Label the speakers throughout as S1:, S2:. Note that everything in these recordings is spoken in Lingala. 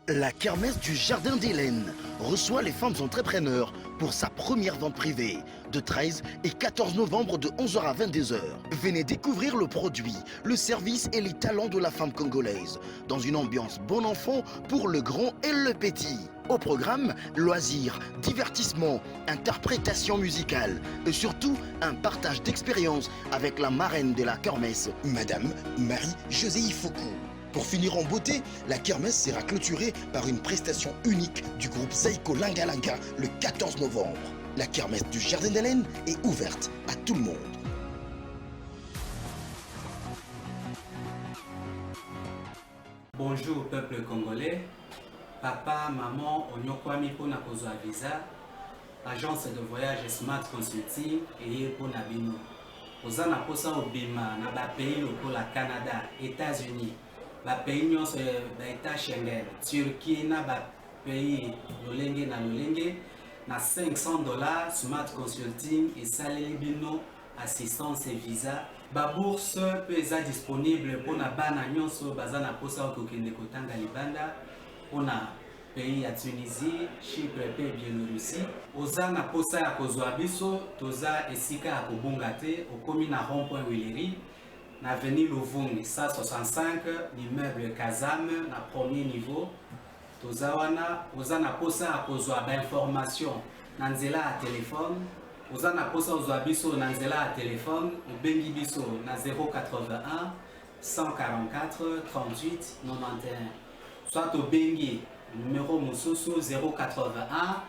S1: La kermesse du Jardin d'Hélène reçoit les femmes entrepreneurs pour sa première vente privée de 13 et 14 novembre de 11h à 22h. Venez découvrir le produit, le service et les talents de la femme congolaise dans une ambiance bon enfant pour le grand et le petit. Au programme, loisirs, divertissement, interprétation musicale et surtout un partage d'expériences avec la marraine de la kermesse, Madame Marie-Josée Foucault. Pour finir en beauté, la kermesse sera clôturée par une prestation unique du groupe Zaiko Langa Langa le 14 novembre. La kermesse du Jardin d'Hélène est ouverte à tout le monde.
S2: Bonjour peuple congolais. Papa, maman, onyokwami pona kozwa visa. Agence de voyage Smart Consulting et pour Nabino. Ozana posa obima na ba pays lokola Canada, États-Unis. Ba pays nyonso ba état Schengen, Turquie na ba pays lolenge na $500 Smart Consulting et saleli bino assistance et visa. Ba bourse peut être disponible pour na bana nyonso bazana posa okokende kotanga libanda pona pays ya Tunisie, Chypre pe Biélorussie. Oza na posa ya kozwa biso, toza esika ya kobunga te, okomi na rond-point Willery, na avenue Louvungi, 165, l'immeuble Kazam, na premier niveau. Toza wana, oza na posa ya kozwa ba information na nzela ya téléphone. Oza na posa ozwa biso na nzela ya téléphone, obengi biso na 081 144 38 91. Soit obengi numéro Moussousou 081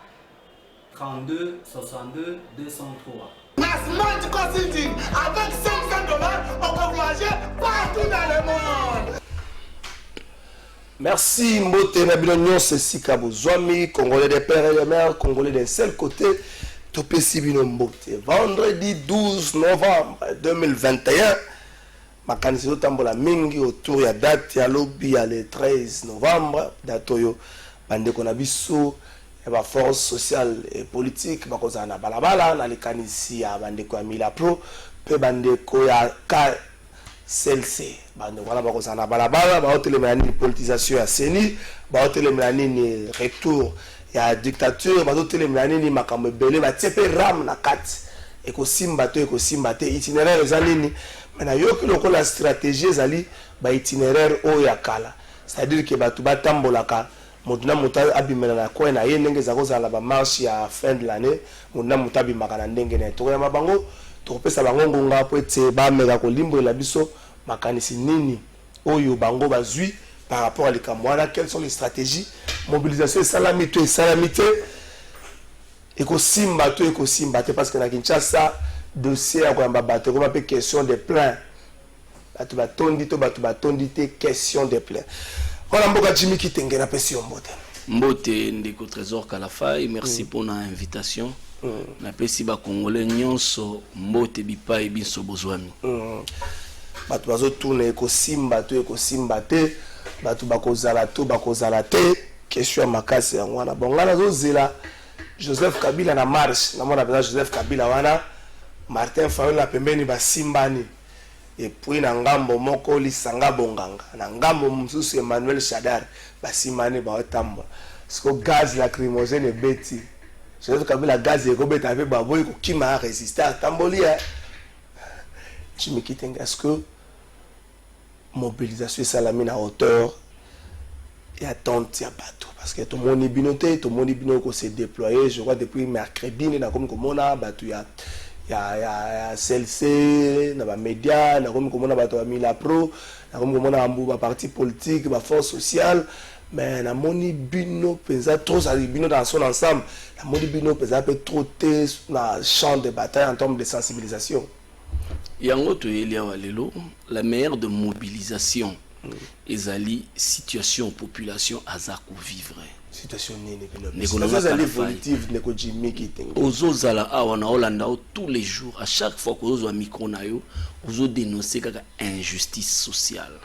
S2: 32 62 203.
S3: Smart Consulting, avec $500, on peut voyager partout dans le monde.
S4: Merci Mbote Nabilonio, c'est Sika Bozwami, Congolais des pères et des mères, Congolais d'un seul côté, Topé Sibino Mbote. Vendredi 12 novembre 2021, makanisi tambola mingi autour ya date ya lobby ya le 13 novembre datoyo bande kona biso ya ba force sociale et politique bakozana na balabala na likanisi ya bande ko ya Mila Pro pe bande ko ya KCLC bande wana bakozana na balabala ba hotelemela nini politisation ya CENI ba hotelemela nini retour ya dictature ba hotelemela nini makambo ebele ba tiepe ram na kati ekosimba te itinéraire ezalini. Maintenant, il y a la stratégie ezali ba itinéraire o ya kala. C'est-à-dire que batu batambolaka mutuna muta abimela na ko na ye ndenge za kozala ba marche ya fin de l'année, mutuna mutabi makana ndenge na to ya mabango, to pesa bango ngonga po ete ba meka ko limbo la biso makanisi nini oyo bango bazui par rapport à likamwana, quelles sont les stratégies mobilisation salamité ekosimba te parce que na Kinshasa dossier à quoi bateau comme appelle question de plein batu batondi te question de plein. Voilà mboka Jimmy Kitenge na pesi
S5: mbote ndeko Trésor Kalafai, merci pour l'invitation. Na pesi ba congolais nyonso mbote bipai biso bozwami.
S4: Batu bazo tourner ekosimba te batu bakozala te question makasi ya wana bongana zo zela Joseph Kabila na marche na mona pesa Joseph Kabila wana Martin Fayulu pembeni basimbani et puis na ngambo moko lisanga bonganga na ngambo msusu Emmanuel Shadar basimbani ba otambo siko gaz lacrymogène beti Joseph Kabila gaz eko beta pe baboy ko kima résister tambolia Jimmy Kitenge. Est-ce que mobilisation salamine à hauteur et attente ya bateau parce que tout le monde bino s'est déployé je crois depuis mercredi na comme komona bateau ya CLC na ba média na comme komona bateau ya Mila Pro na comme komona ambu parti politique ba force sociale mais na moni bino pesa trop ça bino dans son ensemble la moni bino pesa peut trop té na champ de bataille en termes de sensibilisation
S5: yango to elia walelo la meilleure de mobilisation ezali situation population azako vivre
S4: situation nini
S5: neko Jimmy Kitenge ozozala awa na Hollanda tous les jours à chaque fois que ozwa micro na yo ozo dénoncer kaka injustice sociale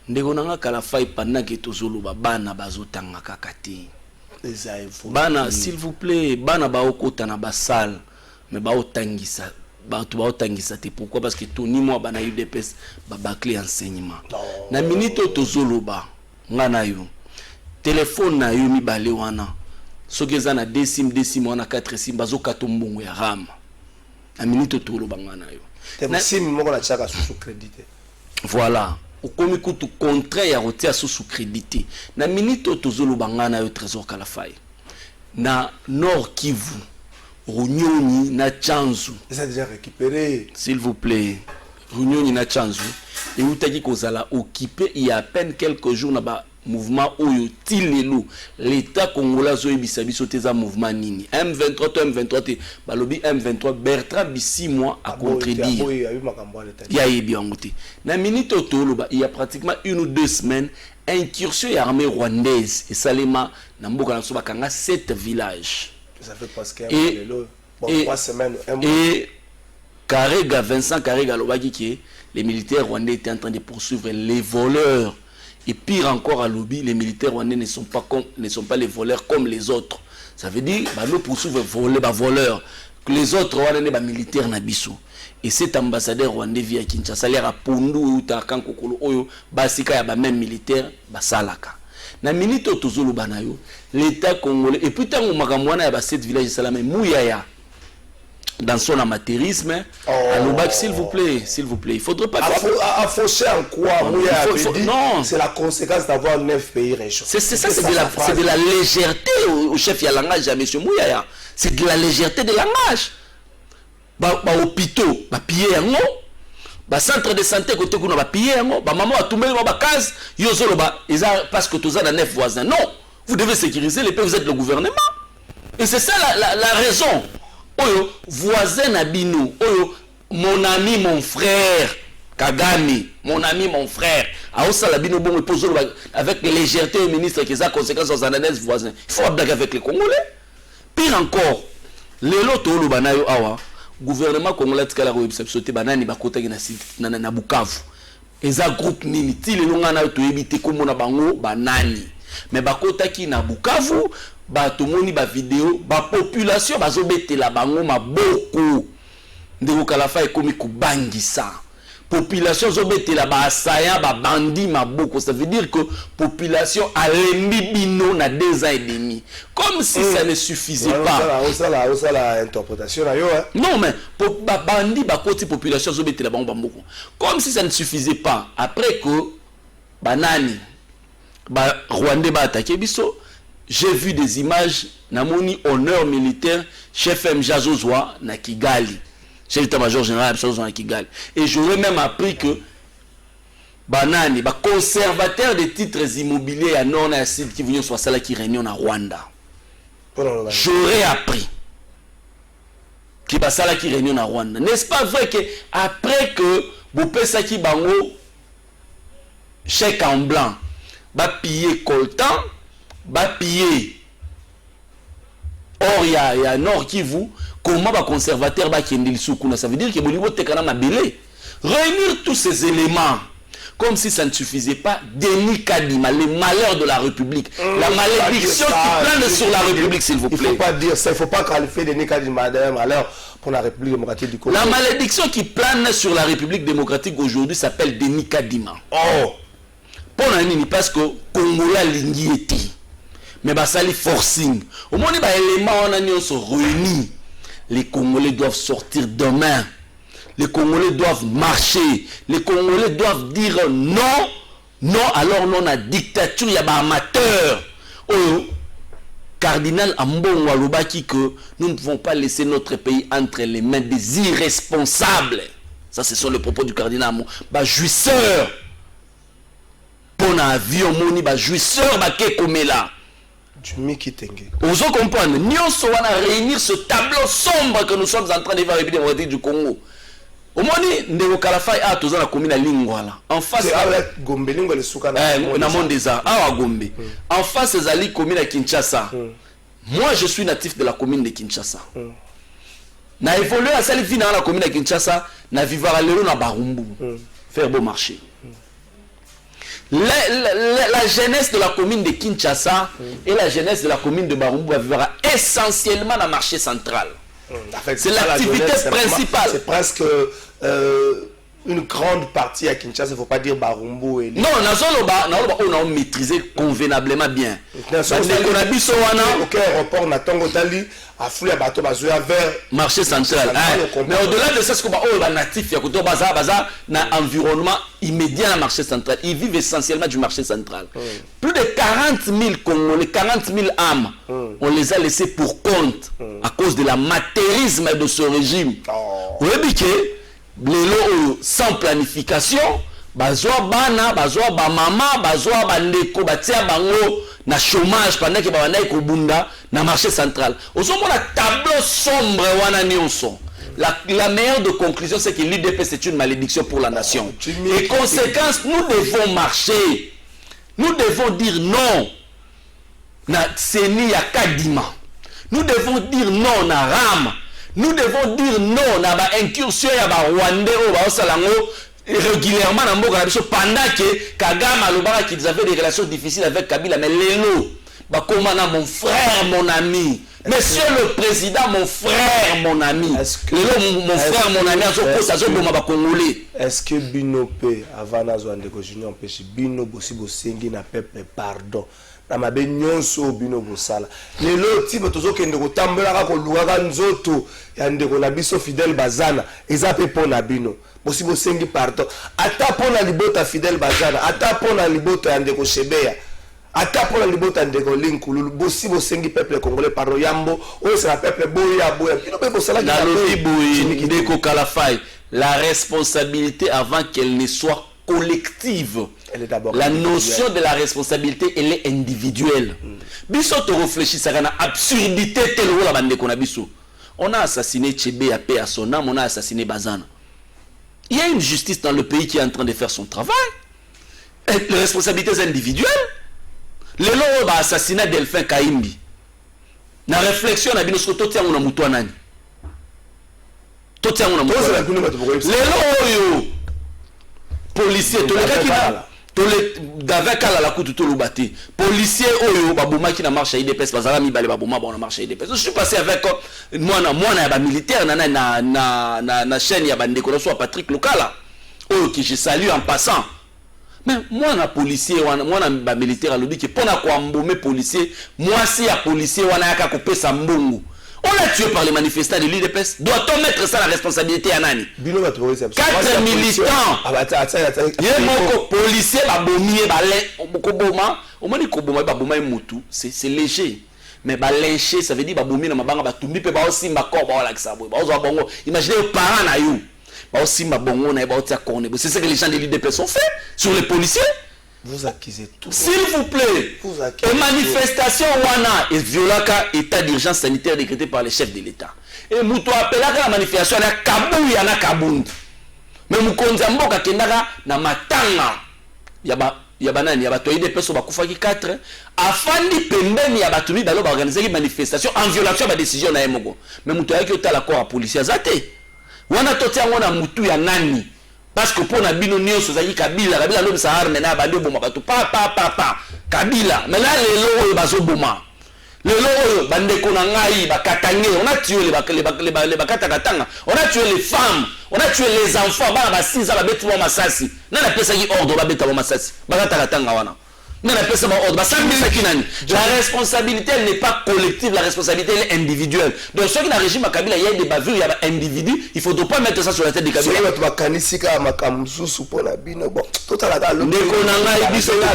S5: ndeko nanga Kalafai pendant que tozoloba bana bazotanga kaka te bana s'il vous plaît bana baokota na basale mais baotangisa bato baotangisa te pourquoi parce que toni moi bana UDPS babakle enseignement na minute tozoloba ngana yo téléphone na yo mibale wana soki eza na 2 sim wana 4 sim bazokata mbongo ya RAM na minute tozoloba ngana yo
S4: na sim moko na chaka sous crédité
S5: voilà okomi kutu contraire ya rotia sous crédité na minute tozoloba ngana yo Trésor Kalafai na Nord Kivu Runyoni na Chanzu.
S4: Ça déjà récupéré.
S5: S'il vous plaît. Runyoni na Chanzu. Et où t'as dit qu'on a occupé il y a à peine quelques jours dans le mouvement Oyo Tilelo. L'État congolais a bisabiso teza mouvement nini. M23 M23 balobi M23 Bertrand Bissi moi à contredire. Il y a eu bien goûté. Na minute autour il y a pratiquement 1 ou 2 semaines incursion armée rwandaise et Salema na mboka na soba kanga 7 villages.
S4: Ça fait presque
S5: 3
S4: semaines, un mois.
S5: Et Karega, Vincent Karega, les militaires rwandais étaient en train de poursuivre les voleurs. Et pire encore à Lobi, les militaires rwandais ne sont pas les voleurs comme les autres. Ça veut dire qu'ils poursuivent les voleurs. Les autres rwandais sont militaires nabiso. Et cet ambassadeur rwandais via Kinshasa, il a pondu ou takan kokolo oyo basika ya ba même militaire basalaka. Na minute tozolo banayo l'état congolais et putain on makamwana ya ba 7 villages salama mouyaya dans son amateurisme alobak s'il vous plaît il faudrait pas
S4: affocher en quoi mouyaya non c'est la conséquence d'avoir 9 pays régions
S5: c'est ça c'est de la légèreté au chef ya langage à monsieur mouyaya c'est de la légèreté de langage ba hôpitaux ba piller yango ba centre de santé côté kuna ba piller yango ba maman atumbeli ba case yozolo ba parce que tous a 9 voisins non vous devez sécuriser les pays vous êtes le gouvernement et c'est ça la raison oyo voisin nabino oyo mon ami mon frère Kagame mon ami mon frère aosa labino bon pose avec légèreté au ministre qui a conséquences aux analyses voisins il faut blaguer avec les Congolais pire encore les loto lo banayo awa gouvernement congolais tikala ko ebisabsote banani bakota na Bukavu eza groupe nini ti le longa na to ebite ko mona bango banani mais bakota ki na Bukavu ba to moni ba vidéo ba population bazobetela bango maboko ndeko Kalafai komi kubangisa population zobetela ba asaya ba bandi maboko ça veut dire que population alembi bino na 2 ans et demi comme si ça ne suffisait pas
S4: ça la interprétation là yo
S5: non mais ba bandi ba koti population zobetela bango maboko comme si ça ne suffisait pas après que banani ba Rwandais ba attaqué biso j'ai vu des images namoni honneur militaire chef M Jazozwa na Kigali chef d'état-major général à Kigali. Et j'aurais même appris que Banani, conservateur des titres immobiliers à Nord et Sud qui venaient soit celle qui réunion à Rwanda. J'aurais appris qu'il y a celle qui réunion à Rwanda. N'est-ce pas vrai que après que Boupé Saki Bango, chèque en blanc, va piller coltan, va piller or il y a Nord Kivu. Comment va conservateur va kende soukuna ça veut dire que Bolibo tekana mabélé réunir tous ces éléments comme si ça ne suffisait pas Denis Kadima les malheurs de la République la malédiction qui plane sur la République s'il vous plaît
S4: il faut pas dire ça il faut pas qualifier Denis Kadima d'un malheur pour la République démocratique du Congo
S5: la malédiction qui plane sur la République démocratique aujourd'hui s'appelle Denis Kadima pour nani parce que Congolais lingieti mais basali forcing au moins les éléments on a nyonso réunis. Les Congolais doivent sortir demain. Les Congolais doivent marcher. Les Congolais doivent dire non. Non, alors non à dictature, il y a des amateurs. Oh, Cardinal Ambon Walobaki que nous ne pouvons pas laisser notre pays entre les mains des irresponsables. Ça, ce sont les propos du cardinal Ambon. Bah, jouisseur. Pour un avion, moni, bah, jouisseur, bah, Kekomela. Vous comprenez, nous sommes à réunir ce tableau sombre que nous sommes en train de voir République du Congo. Au moins, nous Kalafai a tous la commune à Lingwala. En face, en face, c'est la commune à Kinshasa. Moi, je suis natif de la commune de Kinshasa. Na évolué à celle dans la commune de Kinshasa, na vivre à l'eau na Barumbu, faire beau marché. La jeunesse de la commune de Kinshasa et la jeunesse de la commune de Barumbu vivra essentiellement dans le marché central. C'est l'activité principale.
S4: C'est presque une grande partie à Kinshasa, il ne faut pas dire Barumbu. Et
S5: non, on a maîtrisé convenablement bien.
S4: Aucun aéroport n'a tant qu'Otali a fouillé à bateau vers
S5: marché central. Mais au-delà de ça, ce qu'on a natif, il y a un environnement immédiat dans le marché central. Ils vivent essentiellement du marché central. Plus de 40 000 Congolais, 40 000 âmes, on les a laissés pour compte à cause de l'amateurisme de ce régime. Vous voyez que les lots sans planification, bazwa bana, bazwa ba mama, bazwa bandeko, batia bango na chômage pendant que bana ko bunda na marché central. Osombo la tableau sombre wana nyonso. La meilleure de conclusion c'est que l'UDP c'est une malédiction pour la nation. Et conséquence, nous devons marcher. Nous devons dire non na Seni ya Kadima. Nous devons dire non na Ram. Nous devons dire non à l'incursion à Rwandais régulièrement pendant que Kagame a qu'ils avaient des relations difficiles avec Kabila. Mais Lélo, mon frère, mon ami. Monsieur le Président, mon frère, mon ami. Lélo, mon frère, mon ami,
S4: est-ce que Bino P, avant Nazwandeko Junior, Bino Bossi Bossengi n'a peuple pardon? Na mabe nyonso bino bosala lelo tibo tozokende kotambola ko luaka nzoto ya ndeko na biso Fidèle Bazana eza pe pona bino bosi bosengi pardon ata pona libota Fidèle Bazana ata pona libota ya ndeko Shebeya ata pona libota ndeko Linkulu bosi bosengi peuple congolais pardon yambo o c'est la peuple boya bino pe bosala
S5: na lobi ndeko Kalafai la responsabilité avant qu'elle ne soit collective. La notion de la responsabilité, elle est individuelle. Biso te réfléchit, ça a une absurdité telle où la bande qu'on a biso. On a assassiné Tchébé à paix à son âme, on a assassiné Bazana. Il y a une justice dans le pays qui est en train de faire son travail. Et les responsabilités individuelles. Les lois va assassiner Delphin Kaimbi. La réflexion a bien ce que tout tient on a moutou anani. Tout tient on a moutou anani. Les lois policier to le gars qui a to le d'avec à la coupe tout le bâti policier oyo baboma qui na marche IDPS bazala mi balé baboma bon na marche IDPS je suis passé avec moi na ba militaire na chaîne ya bande ko soit Patrick Lokala oyo qui je salue en passant mais moi na policier moi na ba militaire alobi que pona ko mbomé policier moi si ya policier wana yaka ko pesa mbongo. On l'a tué par les manifestants de l'UDPS. Doit-on mettre ça la responsabilité à Nani? 4 militants. Policiers, c'est léger. Mais lyncher, ça veut dire imaginez les parents. C'est ce que les gens de l'UDPS ont fait sur les policiers.
S4: Vous accusez tout.
S5: S'il vous plaît, une manifestation wana est violaka état d'urgence sanitaire décrété par les chefs de l'État. Et Moutou appelle la manifestation na Kabou yana Kabundu. Mais Moukonzi mboka kendaka na matanga. Yaba nani yaba toyi de peso bakufaki 4 afandi pembeni ya batumi balo ba organiser une manifestation en violation de la décision na Emogo. Mais Moutou yaki otala ko policier azate. Wana totia ngona Moutou ya nani? Parce que pour Nabino Nio Sozaki Kabila l'homme Sahar mena bande boma batu pa Kabila mais là les lots bazo boma les lots bande konangai bakatangé on a tué les bakatakatanga on a tué les femmes on a tué les enfants ba 6 ans ba betu ba masasi na na pesa ki ordre ba beta ba masasi bakatakatanga wana na na pesa ba ordre ba sambisa kinani la responsabilité elle n'est pas collective la responsabilité elle est individuelle donc ceux qui dans régime à Kabila il y a des bavures il y a des individus il faut pas mettre ça sur la tête de Kabila
S4: tu vas kanisika makamzusu pona bino bon total la
S5: ndeko nanga biso na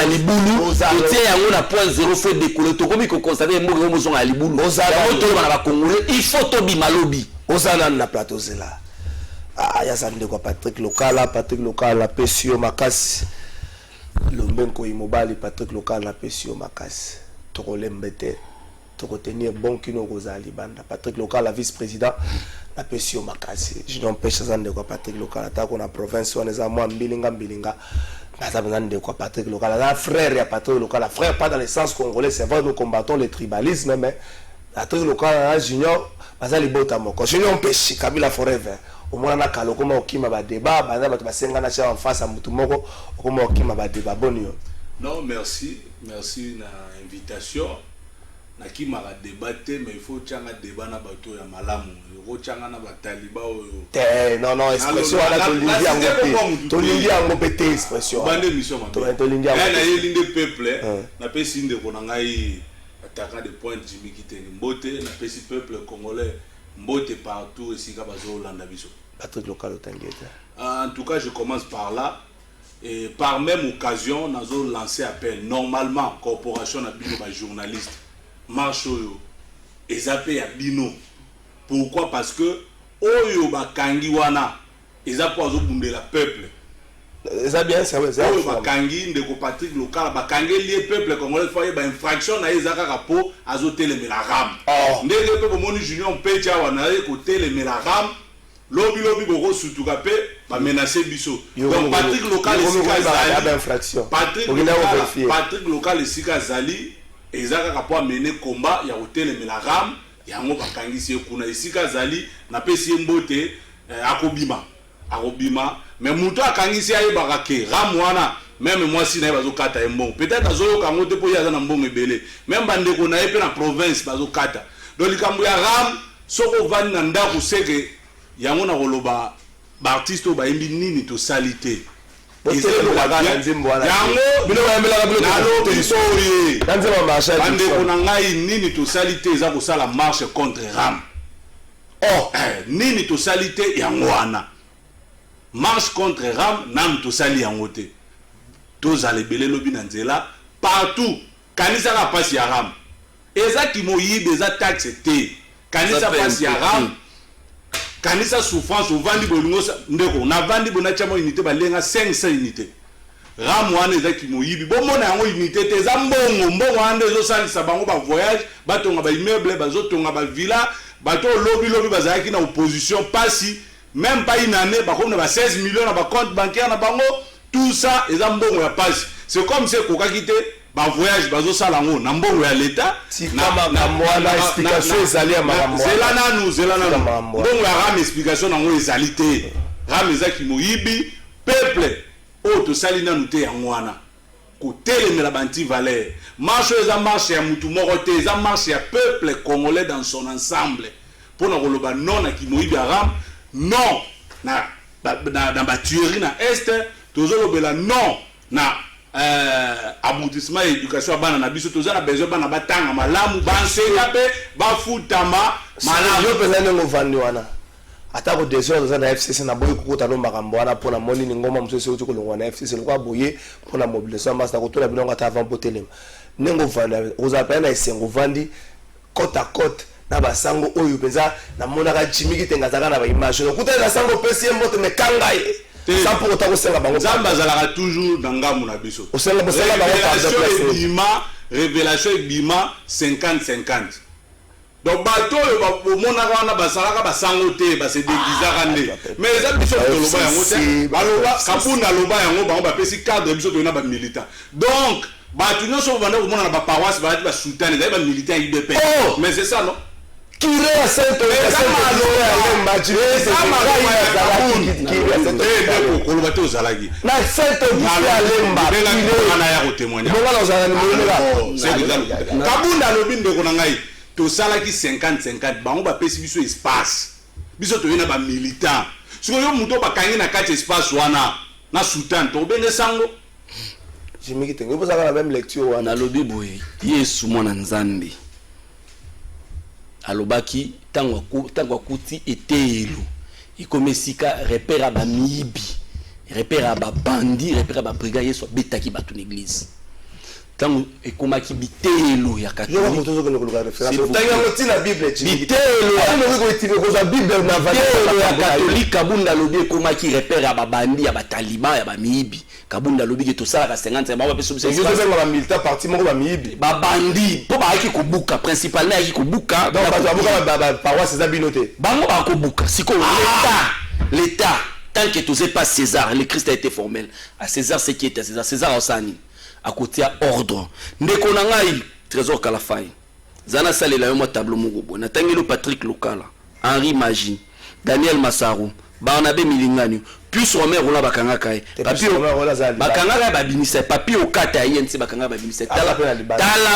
S5: libulu tie yango na point 0 fait décoller to komi ko constater mboka mo zonga libulu to bana ba congolais il faut to bi malobi
S4: osana na plateau zela ah ya sa ndeko Patrick Lokala pesio makasi Lombenko Imobali Patrick Lokala pesio makasi tokolembete tokotenir bon kino kozali banda Patrick Lokala vice-président la pesio makasi je n'empêche ça ndeko Patrick Lokala ta ko na province wana za moi mbilinga ça besoin de quoi Patrick Lokala la frère ya Patrick Lokala frère pas dans le sens congolais c'est vrai nous combattons le tribalisme mais Patrick Lokala junior bazali bota moko je n'empêche Kabila forever omona na kala okoma okima ba débat banda bato basenga na cha en face à mutu moko okoma okima ba débat boni yo.
S6: Non, merci na invitation. Naki mara débatté mais il faut tchanga débat na bato ya malamu. Yo tchanga na bataliba oyo.
S4: Non, expression ala to lingi yango pété expression.
S6: Bande mission ma.
S4: To lingi yango.
S6: Na yelinde peuple na pesi ndeko na ngai attaquant de point Jimmy Kitenge mbote na pesi peuple congolais mbote partout ici ka bazo landa biso.
S4: Patrick local otangeta.
S6: En tout cas, je commence par là. Et par même occasion, nous avons lancé appel. Normalement, corporation a bino ba journaliste. Marchoyo. Et zappé à bino. Pourquoi? Parce que oyo ba kangi wana. Et zappé azo bunde la peuple.
S4: Ça bien, c'est vrai.
S6: Oyo ba kangi ndeko Patrick local ba kangi lié peuple congolais foyer ba infraction na ezaka kapo azo télémé la ram. Ndenge pe bomoni junior pecha wana ko télémé la ram. Lobi boko sutuka pe ba menacer biso. Donc Patrick local Patrick local esika zali ezaka ka po mener combat ya hôtel la ram yango bakangisi kuna esika zali na pesi mbote akobima mais muto akangisi aye bakake ram wana même moi si na bazo kata mbongo peut-être azoyo kango te po yaza na mbongo ebele même bande ko na pe na province bazo kata donc likambo ya ram soko vani na ndako seke yango na koloba ba artiste ba imbi nini to salité yango bino ba mbela bino to historie
S4: kanzema marche
S6: bande kona ngai nini to salité za ko sala marche contre ram nini to salité yango wana marche contre ram nam to sali yango te to zale belé lobi na nzela partout kanisa la passe ya ram eza ki moyibe za taxe te kanisa passe ya ram kanisa souffrance au vandi bolingo ndeko na vandi bona chama unité balenga 500 unité ram wana eza ki moyibi bomona yango unité te za mbongo ande zo salisa bango ba voyage batonga ba immeuble bazo tonga ba villa bato lobi bazaki na opposition pasi même pas une année ba comme na ba 16 millions na ba compte bancaire na bango tout ça eza mbongo ya pasi c'est comme c'est koka kité ba voyage bazo sala ngo na mbongo ya l'état
S4: na mwana explication ezali ya makambo
S6: zela nanu mbongo ya ram explication nango ezali te ram ezaki moyibi peuple o to sali nanu te ya ngwana ko telemela banti valeur marche eza marche ya mutu moko te eza marche ya peuple congolais dans son ensemble pour na koloba non na ki moyibi ya ram non na ba tuerie na est tozolobela non na aboutissement éducation bana na biso tozana besoin bana batanga malamu bansenga pe bafutama malamu
S4: yo pesa nengo vandi wana atako desio tozana FCC na boye kokota no makambo wana pona moni ni ngoma msese uti kolongwa na FCC lokwa boye pona mobilisation master kotola bilongo ata avant potelema nengo vandi ozapena na esengo vandi côte à côte na basango oyo penza na mona ka Jimmy Kitenga zaka na ba image okuta na sango pesi mbote mekanga ye ça pour autant que bango
S6: zamba zalaka toujours dans ngamu na biso
S4: osela bango
S6: bima révélation bima 50-50 donc bato yo mona wana basalaka basango te ba se déguisaka nde mais eza biso toloba yango te baloba kapunda loba yango bango ba pesi cadre biso to na ba militant donc bato nyonso banda ko mona na ba paroisse ba soutane eza ba militant IDP mais c'est ça non
S4: Kire ya sento ya
S6: kolobate ozalaki
S4: na sento ya lemba
S6: ana ya kotémoigner kabunda lobi ndeko na ngai tosalaki 50-50 bango bapesi biso espace biso toyena ba militant siko yo muto bakangi na kati espace wana na soutan to benge sango
S4: Jimmy Kitenga vous avez la même lecture wana
S5: lobi boye Yesu mwana nzambe alobaki tango akuti etelo ikomesika repère à ba mibi repère à ba bandi repère à ba brigade Yesu betaki batu l'église tango ekomaki bitelo ya catholique catholique kabunda lobi ekomaki repère à ba bandi ya ba taliban ya ba mibi kabunda lobi ke to sala ka 50 ba peso biso
S4: ba militaire parti moko ba mibi
S5: ba bandi po ba ki kobuka principalement ya ki kobuka
S4: donc ba paroisse za binote
S5: bango ba kobuka siko l'état tant que tu pas César le Christ a été formel à César ce qui était à César osani à côté à ordre ndeko na ngai trésor kalafai zana salela yo tableau moko bona tangelo Patrick Lokala Henri Magie Daniel Massaru ba on a be milingani plus Romain Rola bakanga kai papi bakanga ba binisa papi okata yense bakanga ba binisa tala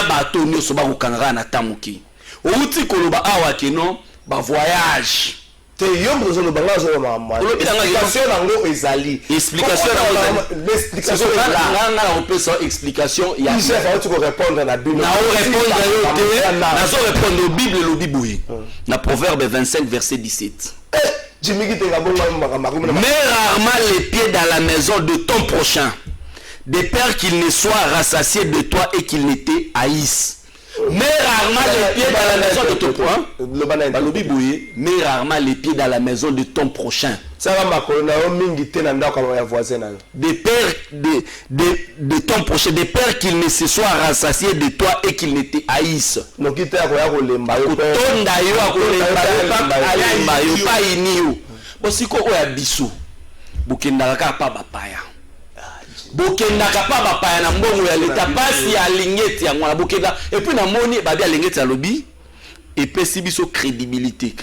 S5: bato nyoso ba kokanga na tamuki outi koloba awa keno ba voyage
S4: te yombo zo lo banga zo mama explication nango ezali
S5: explication na opesa explication ya
S4: chef a tu ko répondre na bino
S5: na répondre yo te na zo répondre au Bible lo biboui na Proverbe 25 verset 17
S4: Jimmy qui te gabonga
S5: mets rarement les pieds dans la maison de ton prochain de peur qu'il ne soit rassasié de toi et qu'il ne te haïsse. Mets rarement les pieds dans la maison de ton prochain. Mets rarement les pieds dans la maison de ton prochain. De peur de ton prochain, de peur qu'il ne se soit rassasié de toi et qu'il ne te haïsse. Bokendaka pa bapaya na mbongo ya leta pasi ya lingeti ya ngwana bokenda et puis na moni ba dia lingeti ya lobi et pesi biso crédibilité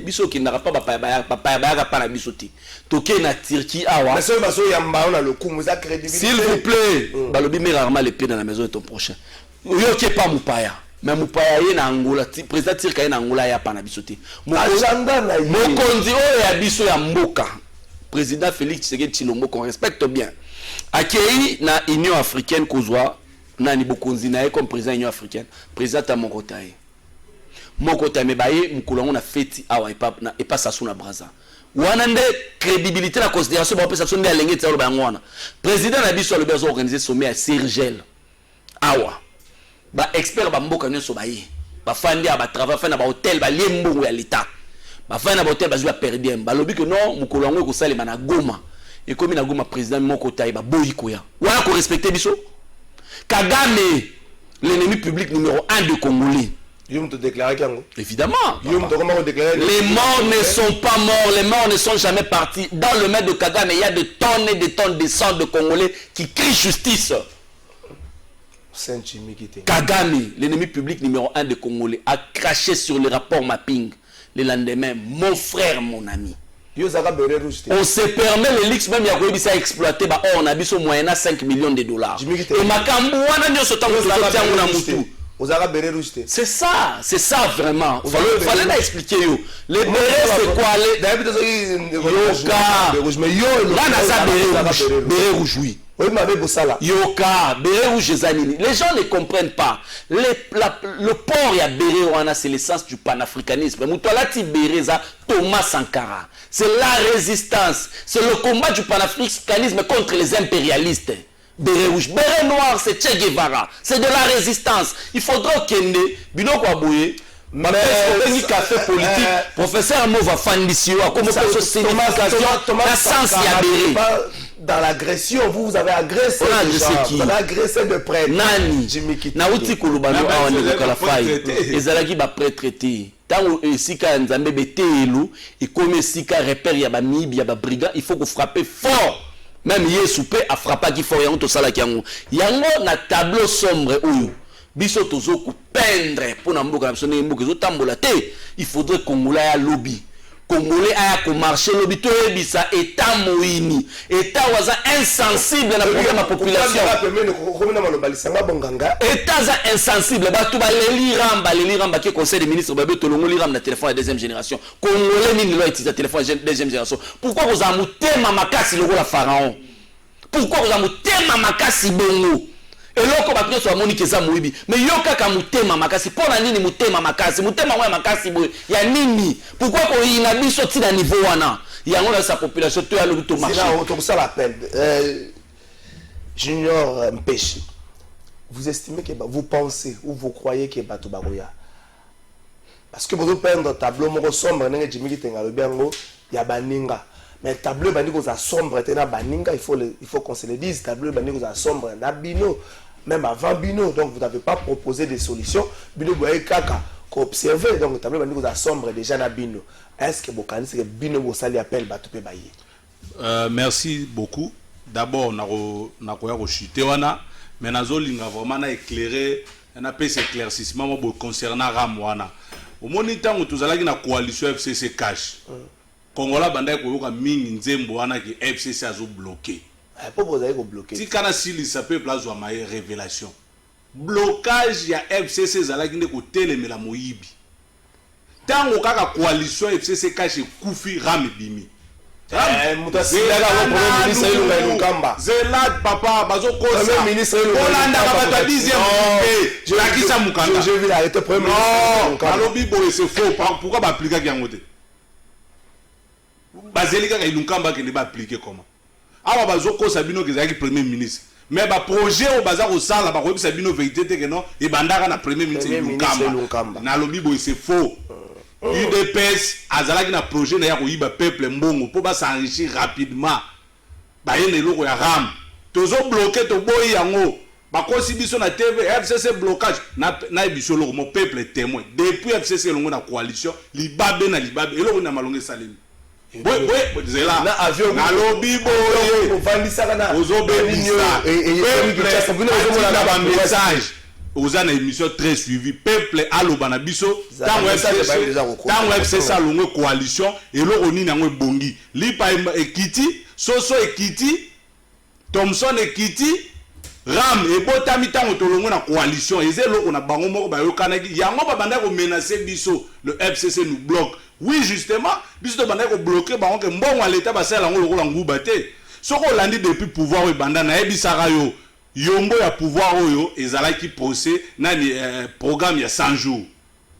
S5: biso kendaka pa bapaya baya pa na biso ti toke na Turquie awa
S4: mais ça baso ya mbao na lokumu za crédibilité
S5: s'il vous plaît balobi mais rarement les pieds dans la maison de ton prochain yo ke pa mupaya mais mupaya ye na Angola président Turquie na Angola ya pa na biso ti mokonzi o ya biso ya mboka président Félix Tshisekedi Tshilombo qu'on respecte bien accueilli na Union africaine kozwa nani bokonzi na comme président Union africaine président ta mokotaye me baye mkulango na feti awa et pas sasu na braza wana nde crédibilité na considération ba pesa sonde alenge tsalo ba ngwana président na biso le besoin organiser sommet à Sergel awa ba expert ba mboka nyoso baye ba fandi ba travail fa na ba hôtel ba liembo ya l'état ba fa na ba hôtel ba zwa perdiem ba lobi que non mkulango ko salema na Goma. Et comme il a dit président Moko Taïba Boyikoya. Voilà qu'on respecte Bisso. Kagame, l'ennemi public numéro 1 de Congolais.
S4: Yom te déclarer Kango.
S5: Évidemment.
S4: Yom te comment déclarer.
S5: Les morts ne sont pas morts, les morts ne sont jamais partis. Dans le maître de Kagame, il y a de tonnes et de tonnes de sang de Congolais qui crient justice. Kagame, l'ennemi public numéro 1 de Congolais, a craché sur le rapport mapping le lendemain. Mon frère, mon ami. On se permet le luxe même à exploiter on a bis au moyen à 5 millions de dollars. Et c'est ça vraiment. Fallait expliquer yo. Les bérets c'est quoi les bérets rouge oui. Yoka, béret rouge les gens ne comprennent pas. Le port et béret c'est l'essence du panafricanisme. Moutoualati béret Thomas Sankara. C'est la résistance. C'est le combat du panafricanisme contre les impérialistes. Béret rouge, béret noir, c'est Che Guevara. C'est de la résistance. Il faudra qu'il y ait Bino Kwabouye. Mais café politique, professeur Mova Fandisio, comme ça, c'est une sens
S4: dans l'agression, vous avez agressé des gens, vous avez agressé de près.
S5: Nani, Nauti Kolubano, Ezalaki ba pré-traité. Tant que Sika Nzambe Betelu, et comme Sika repère Yaba Mib, Yaba Brigand, il faut que vous frappez fort. Même Yesoupé a frappé qui fort, Yango Tosala Kiango. Yango na tableau sombre ou. Biso tozo ko peindre pour na mboka na sonné mboka zo tambola te il faudrait Congolais ya lobby Congolais aya ko marcher lobby to ebisa état moini état waza insensible na problème la population état za insensible ba to ba leli ramba ki conseil des ministres ba beto longo li ramba na téléphone de deuxième génération Congolais ni lo utiliser téléphone de deuxième génération pourquoi vous amutema makasi logo la pharaon pourquoi vous amutema makasi bongo eloko bakyo so amoni keza moyibi mais yo kaka mutema makasi pona nini mutema makasi mutema wa makasi boy ya nini pourquoi ko ina biso ti na niveau wana yango na sa population to ya lo to marché
S4: c'est là on ça l'appel Junior Mpéchi vous estimez que vous pensez ou vous croyez que bato bakoya parce que vous peindre tableau moko sombre ndenge Jimmy Kitenga lo biango ya baninga mais tableau bandiko za sombre tena baninga il faut qu'on se le dise tableau bandiko za sombre na bino même avant Bino, donc vous n'avez pas proposé des solutions. Bino Boye Kaka, observer donc le tableau bandiko za sombre déjà na Bino. Est-ce que Bokani c'est que Bino Bosali appelle Batoupe Baye?
S6: Merci beaucoup. D'abord, on a chuté wana, mais nazolinga vraiment na éclairer, on a fait cet éclaircissement concernant Ramwana. Au moment où tous allons na coalition FCC cash. Kongola bandai koyoka mingi nzembo wana ki FCC azo bloqué.
S4: Pourquoi vous avez bloqué?
S6: Si kana sili ça peut plazo ma révélation. Blocage ya FCC zalaki nde ko telemela moyibi. Tango kaka coalition FCC kache kufi ram bimi. Zelad papa bazo kosa.
S4: Premier ministre
S6: Olanda ka deuxième je la kisa mukanda.
S4: Je vais arrêter premier
S6: ministre. Alobi boy c'est faux. Pourquoi ba appliquer yangote? Bazelika ka ilunkamba ke ne ba appliquer comment? Awa bazo kosa bino ke zaki premier ministre. Mais ba projet au bazar au sala ba ko bino vérité te que non e bandaka na premier ministre ilunkamba. Na lobi boy c'est faux. UDPS azalaki na projet na ya koyiba peuple mbongo po ba s'enrichir rapidement ba yene loko ya ram tozo bloquer to boyi yango ba kosi biso na TV FCC blocage na biso loko mo peuple témoin depuis FCC longo na coalition libabe eloko na malonge salemi boy zela
S4: na avion
S6: na lobby boy
S4: ovandisaka na
S6: ozo bebisa peuple na message oza na émission très suivie peuple aloba na biso tango FCC alongo coalition eloko nini yango ebongi lipa ekiti soso ekiti Thomson ekiti ram ebotami tango tolongo na coalition eze eloko na bango moko bayokanaki yango babanda ko menacer biso le FCC nous bloque oui justement biso babanda ko bloquer bango ke mbongo à l'état basala yango lokola nguba te soko landi depuis pouvoir ebanda na ebisaka yo yombo ya pouvoir oyo ezalaki procès nani programme ya 100 jours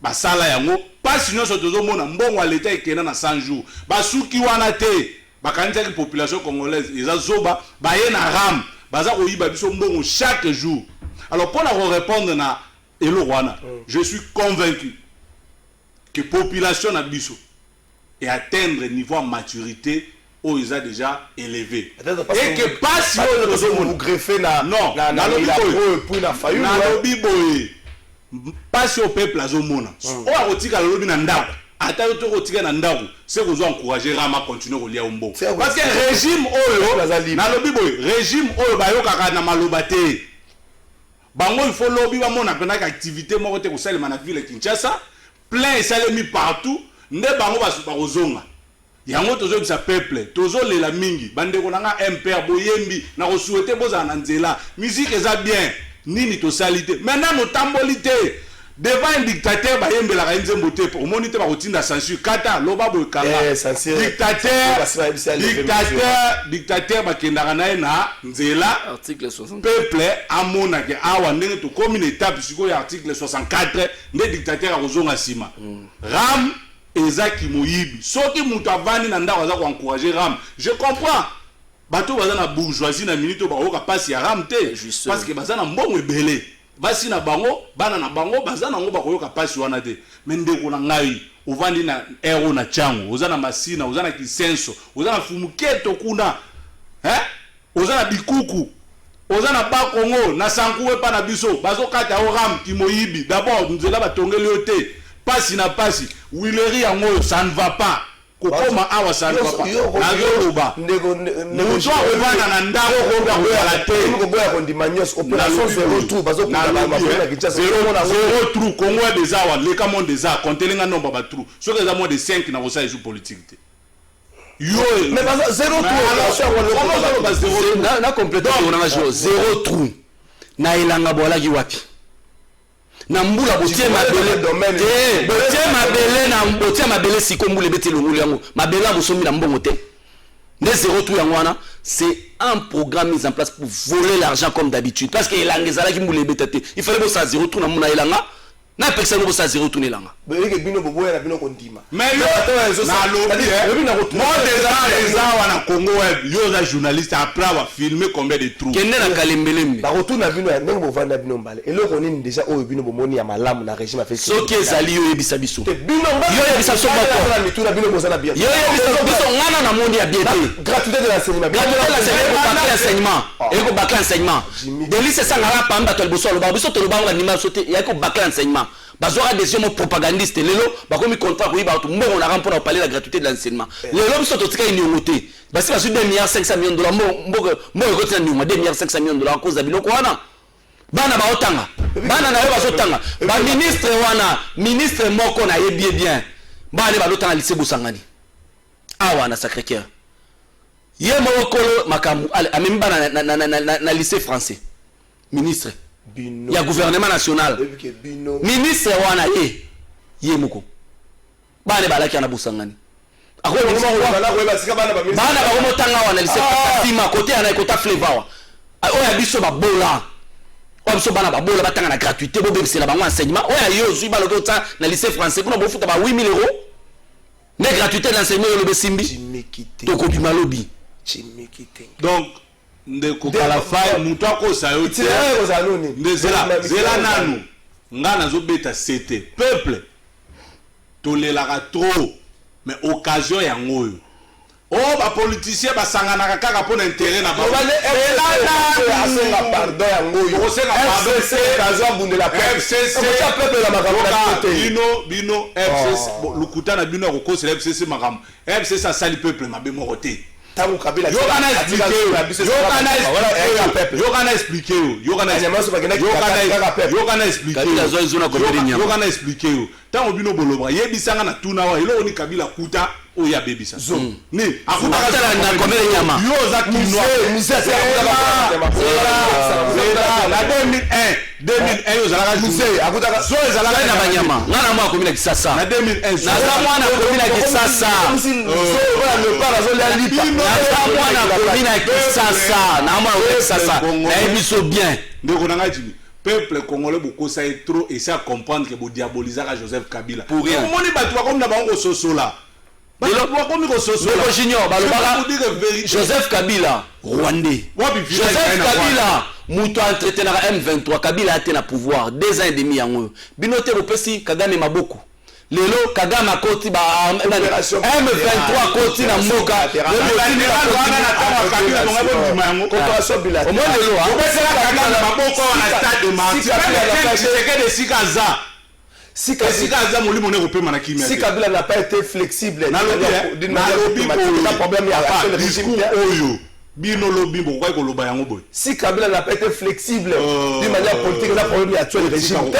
S6: basala yango pasi nyonso tozomona mbongo ya leta ekena na 100 jours basuki wana te bakanisa population congolaise eza zoba baye na ram baza koyiba biso mbongo chaque jour. Alors pour la répondre na elo wana je suis convaincu que population na biso et atteindre niveau de maturité où ils ont déjà élevé. Et que pas si on
S4: greffer na
S6: non na lobby boy pas si au peuple azomona o akotika lobby na ndako ata yo to kotika na ndako c'est que vous encourager Rama continuer kolia umbo parce que régime oyo na lobby boy régime oyo bayokaka na maloba te bango il faut lobby ba mona pena activité moko te ko salema na ville Kinshasa plein salemi partout nde bango ba kozonga yango tozo bisa peuple tozo lela mingi bande ko nanga MPR boyembi na ko souhaiter boza na nzela musique eza bien nini to salite maintenant no tambolité devant un dictateur bayembela ka nzembo te pour moniter ba kotinda censure kata loba boy kanga dictateur bakendaka na na nzela
S5: article 60
S6: peuple amona ke awa ndenge to comme une étape siko ya article 64 nde dictateur akozonga sima ram ezaki moyibi soki mutu avandi na ndako aza ko encourager ram je comprends bato baza na bourgeoisie na minute ba oka passe ya ram te parce que baza na mbongo ebele basi na bango bana na bango baza na ngo ba koyoka passe wana te mais ndeko na ngai ovandi na ero na chango oza na masina oza na kisenso oza na fumuketo kuna oza na bikuku oza na bakongo na sankuwe pa na biso bazokata o ram ki moyibi d'abord nzela batongeli yo te pasi na pasi wileri yango ça ne va pas kokoma awa ça ne va pas nazoloba mutu akovanda na ndako kokola te
S4: koboya kondima nyonso opération zéro trou bazokunda bamafona Kinshasa
S6: zéro trou Congo ya des awa leka monde des awa kontelenga nomba ba trou soki eza moins de 5 na kosa esu politique te yo
S4: mais baza zéro trou
S5: na compléter onanga jo zéro trou na elanga bolaki wapi na mbula botie mabele siko mbula beti longulu yango mabela bosomi na mbongo te ne zéro tout yango wana c'est un programme mis en place pour voler l'argent comme d'habitude parce que elanga ezalaki mbula ebeta te il fallait bosa zéro tout na mona elanga na personne bosa zéro tout nelanga
S4: beleke bino boboya na bino kondima
S6: mais yo na lobi moi déjà wana Congo web yo za journaliste après avoir filmé combien de trous
S5: kende na kalembelembe
S4: ba retour na bino ndenge bovanda bino mbale eloko nini déjà oyo bino bomoni ya malamu na régime afesi
S5: soki ezali yo yebisa biso
S4: bino
S5: yo yebisa so bako
S4: na mitu na bino bozana bien
S5: yo yebisa biso ngana na monde ya bien te
S4: gratuité de l'enseignement
S5: eko bakla enseignement delice sangala pamba to liboso lo ba biso to lo ba ngana sote ya ko bakla enseignement bazora des hommes propagandistes lelo bakomi contrat ko yiba to mbongo na rampo na parler la gratuité de l'enseignement lelo biso to tika ini ngote basi basu 2 milliards 500 millions dollars mbongo ko tina nyuma 2 milliards 500 millions dollars cause biloko wana bana baotanga bana na yo bazotanga ba ministre wana ministre moko na yebie bien bana balotanga lycée Bosangani awa na Sacré-Cœur ye mokolo makambu amemi bana na lycée français ministre
S4: Bino.
S5: ya gouvernement national
S4: Bino.
S5: ministre wana ye moko bana balaki na busangani bana bakomotanga wana lycée sima côté ana kota flavor oya biso babola oya biso bana babola batanga na gratuité bobebisela bango enseignement oya yo zwi baloki ota na lycée français kuna bofuta ba 8000 € ne gratuité d'enseignement yo besimbi tokobima lobi
S6: donc ndeko kala fai mutu akosa yo te zela nanu nga nazobeta sete peuple tolelaka trop mais occasion yango oyo oh bapoliticien basanganaka kaka mpo na intérêt na bino FCC lokuta na bino akokosela FCC makambo FCC asali peuple mabe moko te yokana expliqué yo ntango bino bolobaka yebisanga na tuna wa eloko ni Kabila kuta oyo abebisa ni akutaka na komele nyama yo oza kinoa na 2001 yo ozalaka musée akutaka zo ezalaka
S5: na banyama ngana mwa komila kisasa
S6: na 2001
S5: naza mwana komila kisasa mwana komila kisasa na mwana kisasa na ebiso bien
S6: ndeko nanga jimi peuple congolais beaucoup ça est trop et ça comprendre que vous diabolisez Joseph Kabila
S5: pour rien
S6: on est battu comme na bango sosola
S5: Joseph Kabila Rwandais Joseph Kabila muto entretien M23 Kabila a été na pouvoir 2 ans et demi yango binote bopesi Kagame maboko lelo Kagame akoti ba M23 koti na mboka
S4: si Kabila n'a pas été flexible si Kabila n'a pas été flexible d'une manière politique, la problème actuel régime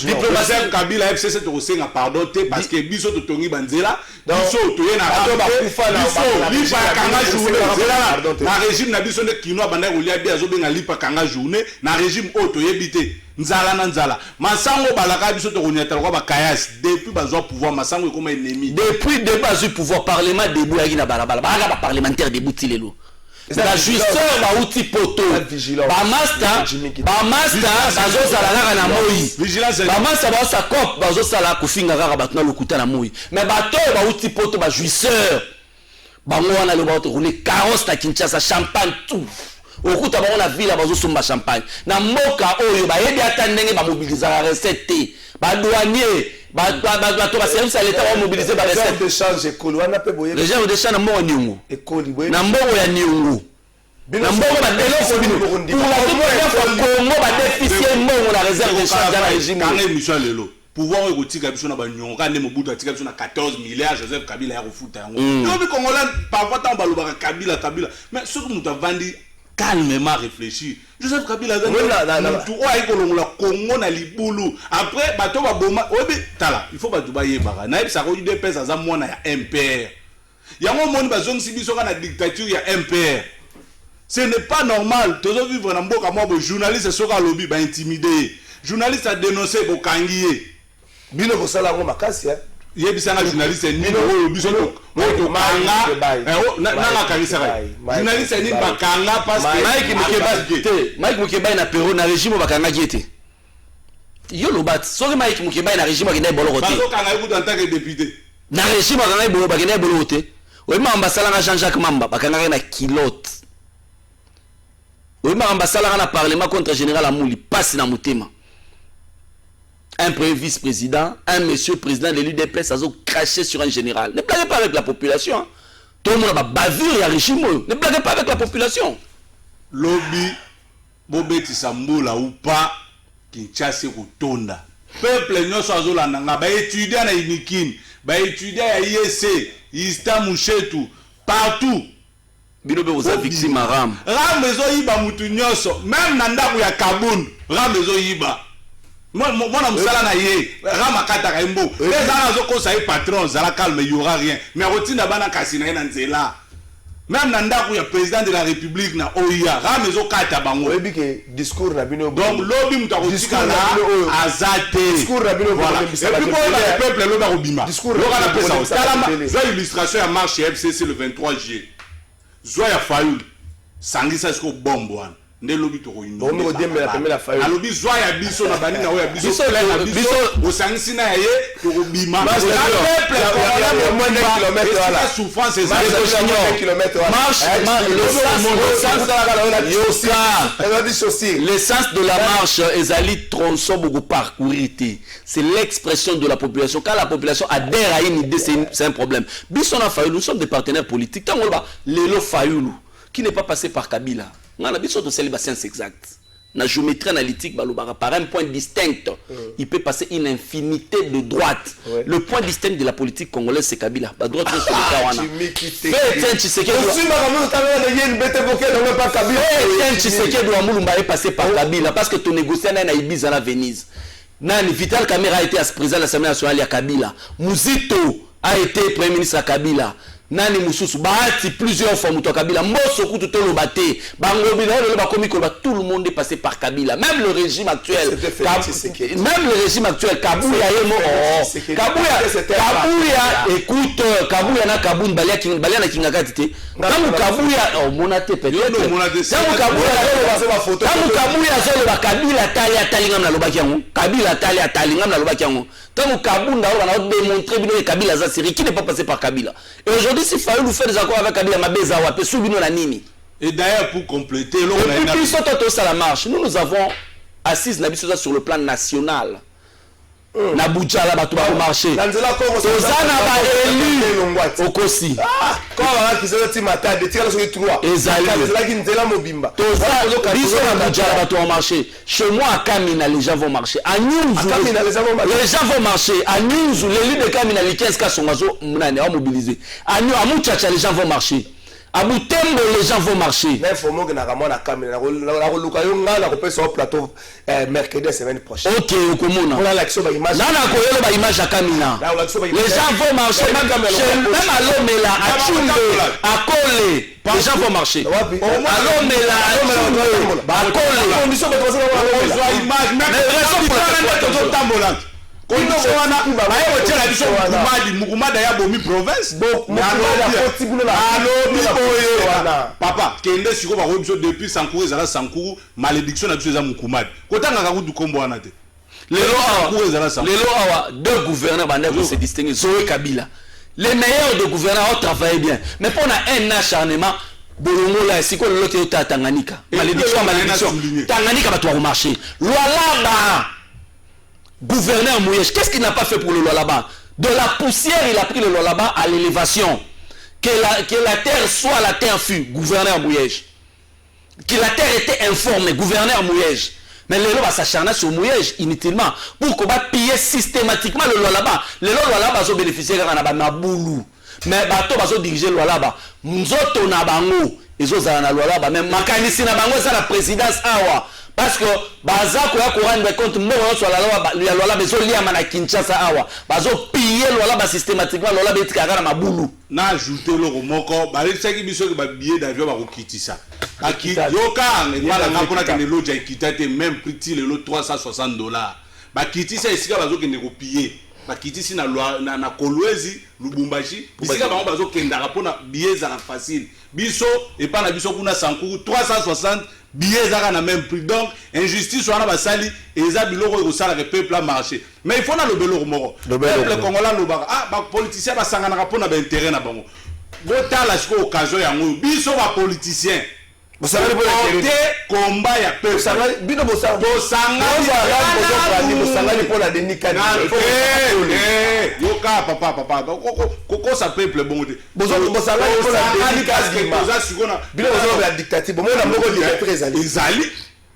S6: diplomatie Kabila FCC to senga pardon te parce que biso to tongi banzela biso to yena biso kanga journée na régime na biso ne kino banda kolia bia zo benga lipa kanga journée na régime auto yebite nzala na nzala masango balaka biso to konyata kwa bakayas depuis bazwa pouvoir masango comme ennemi
S5: depuis bazwa pouvoir parlement debout yaki na balabala ba parlementaire debout tilelo la justice ba outil poto ba master bazo sala kaka na moi ba master ba sa cop bazo sala kufinga kaka batuna lokuta na moi mais bato ba outil poto ba justice bango wana le bato rouler carrosse na Kinshasa champagne tout okuta bango na ville bazo somba champagne na mboka oyo ba yebi ata ndenge ba mobiliser recette ba douanier bato ba service à l'état va mobiliser ba recette
S4: de change école wana pe boye
S5: les gens de change na mbo nyungu
S4: école boye
S5: na mbogo ya nyungu na mbogo ba telefo bino pour la première fois Congo ba déficient mbogo na réserve de change na régime
S6: kanga Michel lelo pouvoir ekotika biso na banyonga ne mobutu atika biso na 14 milliards Joseph Kabila ya kofuta yango yo bi congolais parfois tant balobaka Kabila mais ce que nous avons calmement réfléchir Joseph Kabila tout oya kolongola Congo na libulu après bato ba boma obi tala il faut bato ba yebaka na ebisa ko UDPS aza mwana ya MPR yango moni bazongisi biso kana dictature ya MPR ce n'est pas normal tozo vivre na mboka mwa bo journaliste soka lobby ba intimider journaliste a dénoncer bo kangiye
S4: bino ko sala ngo makasi
S6: yebisanga journaliste ni oyo biso to kanga na kanisa journaliste ni bakanga parce que
S5: Mike Mukeba na Peru na régime bakanga kiete yo lobat soki Mike Mukeba na régime bakenda boloko te
S6: bazo kanga ekuta en tant que député
S5: na régime bakanga boloko bakenda boloko te oyima ambasala na Jean-Jacques Mamba bakanga na kilote oyima ambasala na parlement contre général Amouli passe na mutema un premier vice-président, un monsieur président de l'UDPS, ça a craché sur un général. Ne blaguez pas avec la population. Tout le monde a bavure et un régime. Ne blaguez pas avec la population.
S6: Lobby, Bobeti Sambola ou pas, Kinshasa Tonda. Peuple nyonso azolanda ba étudiant na Inikin, ba étudiant à IEC, Ista Mouchetou, partout.
S5: Bino be oza victime ram.
S6: Ram ezo yiba mutu nyonso, même na ndaku ya Kabun, ram ezo yiba. mwana musala na ye rama kataka embo ezala azokosa ye patron zala calme il y aura rien mais rotina bana kasi na ye na nzela même na ndako ya président de la république na oya rama ezokata bango
S4: oyebi ke discours na bino
S6: donc lobi mutu akotikala azate
S4: discours na bino
S6: voilà et puis le peuple loba kobima loka na pesa osalama zwa illustration ya marche ya FCC le 23 juillet zwa ya Fayulu sangisa siko bombo wana nde lobi toko ino
S4: bomo demela pemela Fayulu
S6: alobi zwa ya biso na bani na oya biso plein na biso osangisi na ye toko bima
S4: peuple ya moins d'un kilomètre wala
S6: souffrance et
S5: l'essence de la marche ezali tronçon beaucoup parcourir. C'est l'expression de la population. Quand la population adhère à une idée, c'est un problème. Bisson a Fayulu, nous sommes des partenaires politiques. Tant qu'on va Lelo Fayulu, qui n'est pas passé par Kabila. On a besoin de célébration exacte. La géométrie analytique, par un point distinct, il peut passer une infinité de droites. Le point distinct de la politique congolaise, c'est Kabila. La droite, c'est le Tshisekedi est passé par Kabila parce que ton négociant n'a Ibiza à Venise. Nani Vital Kamerhe a été président de l'Assemblée nationale à Kabila. Muzito a été premier ministre à Kabila. Nani mususu baati plusieurs fois muto Kabila mboso kutu to lobate bango bina le ba komi ko tout le monde est passé par Kabila même le régime actuel Kabuya yemo Kabuya écoute Kabuya na Kabun balia na kingaka tete tamu Kabuya monate peut-être tamu Kabuya zolo ba Kabila tali ngam na lobaki yango Kabila tali ngam na lobaki yango tamu Kabunda on a démontré bino Kabila za série qui n'est pas passé par Kabila et aujourd'hui si Fayulu nous fait des accords avec Kabila Mabeza ou Apé Soubino la Nini.
S6: Et d'ailleurs pour compléter
S5: et puis ça la marche nous avons assise Nabisoza sur le plan national. Nabuja là bato ba marché. Tozana ba élu Okosi.
S4: Quand on a qui se dit matin de tirer sur les trois.
S5: Ezali.
S4: Là qui nzela mobimba.
S5: Tozana biso na Nabuja là bato marché. Chez moi à Kamina les gens vont marcher. À Nyunzu les gens vont marcher. À Nyunzu l'élu de Kamina les 15 cas sont mobilisés. À Muchacha les gens vont marcher. À Butembo les gens vont marcher.
S4: Mais il faut que nous na Kamina na plateau mercredi semaine prochaine.
S5: OK, okomona.
S4: On a l'action ba image.
S5: Là na koyelo ba image à Kamina. Les gens vont marcher même à Lomela, à Tchumbe, à Kole. Les gens vont marcher. À Lomela, à Kole.
S6: Condition de image même raison pour tambola. Papa, kende siko ba robso depuis Sankuru ezala Sankuru malédiction na biso eza Mukumadi. Kotanga ka kutu kombo wana te.
S5: Lelo awa deux gouverneurs bandeko se distinguer Zoé Kabila. Les meilleurs de gouverneurs ont travaillé bien. Mais pour un acharnement Bolongo la siko lelo te Tanganyika. Malédiction. Tanganyika va toi au marché. Lualaba gouverneur Mouyej, qu'est-ce qu'il n'a pas fait pour le Lualaba? De la poussière, il a pris le Lualaba à l'élévation. Que la terre soit la terre fut, gouverneur Mouyej. Que la terre était informée, gouverneur Mouyej. Mais les lois s'acharner sur Mouyej inutilement pour qu'on va piller systématiquement le Lualaba. Les Lualaba sont bénéficiés de Maboulou. Mais bateau va diriger le Lualaba. Nzoto na bango, ils ont na Lualaba. Même Makanisi na bango, c'est la présidence awa. Parce que bazako ya Coran de compte mbongo sur la loi bezo liama na Kinshasa awa bazo piller loi systématiquement loi betikaka na mabulu
S6: na ajouter le moko bali saki biso ke ba billet d'avion ba kokitisa yoka ngala ngapona ke le loja ikitate même prix le lot $360 ba kitisa esika bazo ke ne kopiller ba kitisi na na Kolwezi Lubumbashi bisika bango bazo kenda rapona billet za facile biso et pas na biso kuna Sankuru 360 billets zaka na même prix donc injustice wana basali eza biloko ko sala ke peuple a marché mais il faut na le beloko moko peuple congolais no ba ba politicien ba sangana ka pona ba intérêt na bango botala siko occasion yango biso ba politicien bosangani pour la combat ya peuple bosangani bino bosangani pour la dénicade yoka papa koko sa peuple bon te bosangani pour la dénicade
S4: bino bosangani la dictature bon na moko dictature ezali